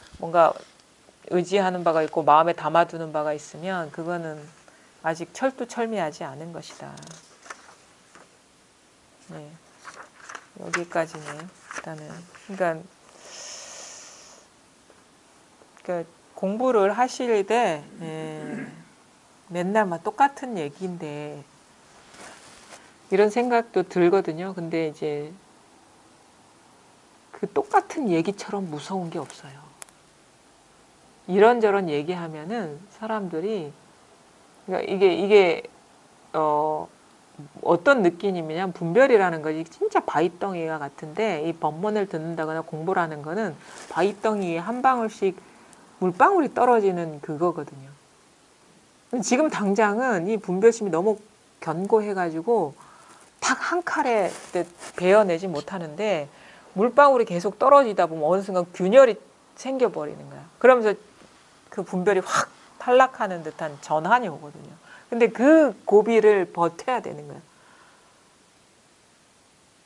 의지하는 바가 있고 마음에 담아두는 바가 있으면 그거는 아직 철두철미하지 않은 것이다. 네. 여기까지네. 일단은 그러니까 공부를 하실 때 맨날 막 똑같은 얘기인데 이런 생각도 들거든요. 근데 이제 그 똑같은 얘기처럼 무서운 게 없어요. 이런저런 얘기하면은 사람들이 그러니까 이게 어떤 느낌이냐면 분별이라는 것이 진짜 바위덩이가 같은데 이 법문을 듣는다거나 공부를 하는 거는 바위덩이 위에 한 방울씩 물방울이 떨어지는 그거거든요. 지금 당장은 이 분별심이 너무 견고해가지고 딱 한 칼에 베어내지 못하는데 물방울이 계속 떨어지다 보면 어느 순간 균열이 생겨버리는 거야. 그러면서 그 분별이 확 탈락하는 듯한 전환이 오거든요. 근데 그 고비를 버텨야 되는 거야.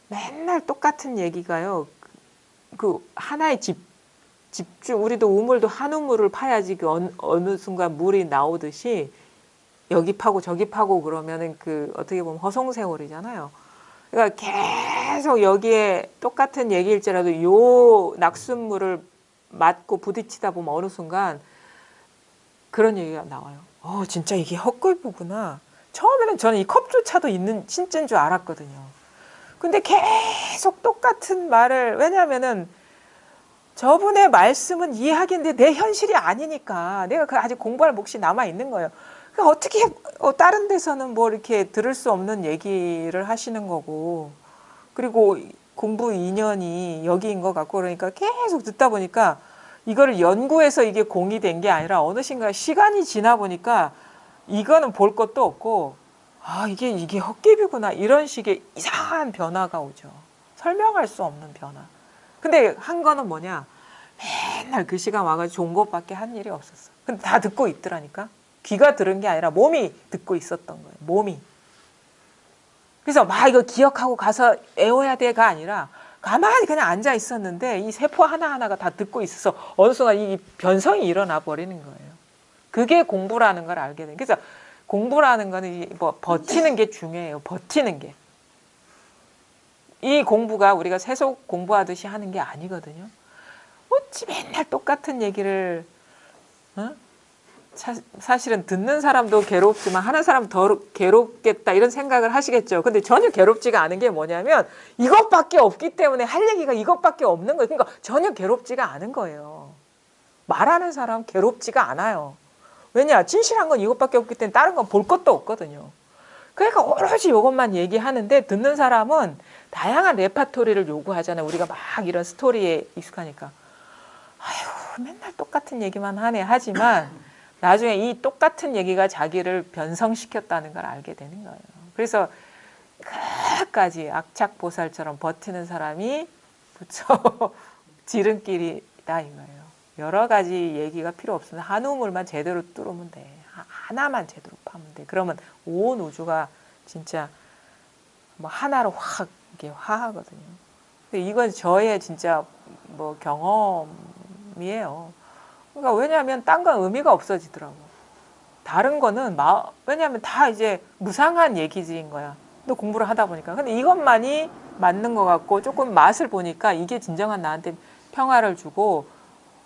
맨날 똑같은 얘기가요. 그 하나의 집중, 우리도 우물도 한 우물을 파야지 그 어느 순간 물이 나오듯이 여기 파고 저기 파고 그러면은 그 어떻게 보면 허송세월이잖아요. 그러니까 계속 여기에 똑같은 얘기일지라도 요 낙숫물을 맞고 부딪히다 보면 어느 순간 그런 얘기가 나와요. 진짜 이게 헛골부구나. 처음에는 저는 이 컵조차도 있는 진짜인 줄 알았거든요. 근데 계속 똑같은 말을, 왜냐하면은 저분의 말씀은 이해하겠는데 내 현실이 아니니까 내가 그 아직 공부할 몫이 남아 있는 거예요. 그러니까 어떻게 다른 데서는 뭐 이렇게 들을 수 없는 얘기를 하시는 거고, 그리고 공부 인연이 여기인 것 같고, 그러니까 계속 듣다 보니까 이거를 연구해서 이게 공이 된 게 아니라 어느 순간 시간이 지나 보니까 이거는 볼 것도 없고, 아, 이게 헛개비구나, 이런 식의 이상한 변화가 오죠. 설명할 수 없는 변화. 근데 한 거는 뭐냐, 맨날 그 시간 와가지고 좋은 것밖에 한 일이 없었어. 근데 다 듣고 있더라니까. 귀가 들은 게 아니라 몸이 듣고 있었던 거예요. 몸이. 그래서 막 이거 기억하고 가서 외워야 돼가 아니라 가만히 그냥 앉아 있었는데 이 세포 하나하나가 다 듣고 있어서 어느 순간 이 변성이 일어나 버리는 거예요. 그게 공부라는 걸 알게 돼요. 그래서 공부라는 거는 뭐 버티는 게 중요해요. 버티는 게. 이 공부가 우리가 세속 공부하듯이 하는 게 아니거든요. 어찌 맨날 똑같은 얘기를, 어? 사실은 듣는 사람도 괴롭지만 하는 사람 더 괴롭겠다 이런 생각을 하시겠죠. 근데 전혀 괴롭지가 않은 게 뭐냐면 이것밖에 없기 때문에 할 얘기가 이것밖에 없는 거예요. 그러니까 전혀 괴롭지가 않은 거예요. 말하는 사람 괴롭지가 않아요. 왜냐? 진실한 건 이것밖에 없기 때문에 다른 건 볼 것도 없거든요. 그러니까 오로지 이것만 얘기하는데 듣는 사람은 다양한 레파토리를 요구하잖아요. 우리가 막 이런 스토리에 익숙하니까. 아휴, 맨날 똑같은 얘기만 하네 하지만 나중에 이 똑같은 얘기가 자기를 변성시켰다는 걸 알게 되는 거예요. 그래서 끝까지 악착보살처럼 버티는 사람이 부처 지름길이다 이 거예요. 여러 가지 얘기가 필요 없습니다. 한 우물만 제대로 뚫으면 돼. 하나만 제대로 파면 돼. 그러면 온 우주가 진짜 뭐 하나로 확 이게 화하거든요. 근데 이건 저의 진짜 뭐 경험이에요. 그러니까 왜냐하면 딴 건 의미가 없어지더라고. 다른 거는 왜냐하면 다 이제 무상한 얘기지인 거야. 또 공부를 하다 보니까. 근데 이것만이 맞는 것 같고 조금 맛을 보니까 이게 진정한 나한테 평화를 주고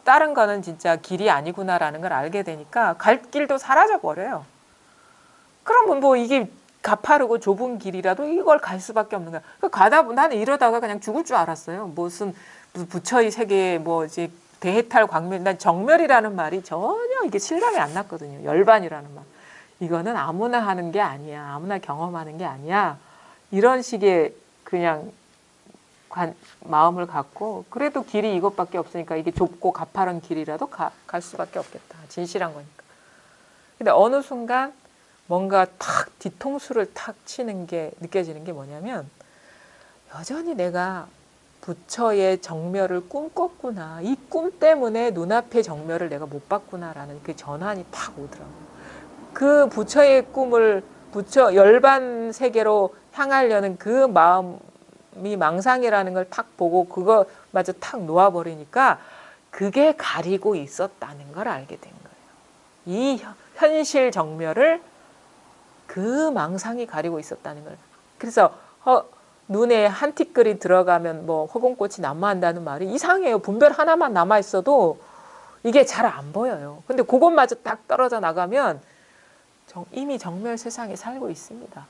다른 거는 진짜 길이 아니구나라는 걸 알게 되니까 갈 길도 사라져 버려요. 그러면 뭐 이게 가파르고 좁은 길이라도 이걸 갈 수밖에 없는 거야. 가다 보면 나는 이러다가 그냥 죽을 줄 알았어요. 무슨 부처의 세계에 뭐 이제 대해탈 광멸, 난 정멸이라는 말이 전혀 이게 실감이 안 났거든요. 열반이라는 말. 이거는 아무나 하는 게 아니야. 아무나 경험하는 게 아니야. 이런 식의 그냥 마음을 갖고 그래도 길이 이것밖에 없으니까 이게 좁고 가파른 길이라도 갈 수밖에 없겠다. 진실한 거니까. 근데 어느 순간 뭔가 탁 뒤통수를 탁 치는 게 느껴지는 게 뭐냐면 여전히 내가 부처의 정멸을 꿈꿨구나. 이 꿈 때문에 눈앞의 정멸을 내가 못 봤구나라는 그 전환이 팍 오더라고요. 그 부처의 꿈을 부처 열반 세계로 향하려는 그 마음이 망상이라는 걸 탁 보고 그거마저 탁 놓아버리니까 그게 가리고 있었다는 걸 알게 된 거예요. 이 현실 정멸을 그 망상이 가리고 있었다는 걸. 그래서 눈에 한 티끌이 들어가면 뭐 허공꽃이 난무한다는 말이 이상해요. 분별 하나만 남아있어도 이게 잘 안 보여요. 근데 그것마저 딱 떨어져 나가면 이미 정멸 세상에 살고 있습니다.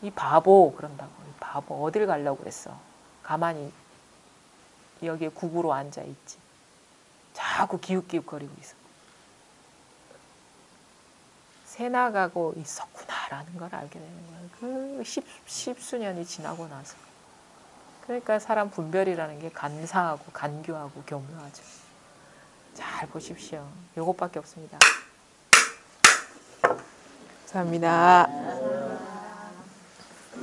이 바보 그런다고. 이 바보 어딜 가려고 그랬어. 가만히 여기에 국으로 앉아있지. 자꾸 기웃기웃거리고 있어. 새 나가고 있었구나라는 걸 알게 되는 거예요. 그 십수년이 지나고 나서. 그러니까 사람 분별이라는 게 간사하고 간교하고 교묘하죠. 잘 보십시오. 요것밖에 없습니다. 감사합니다.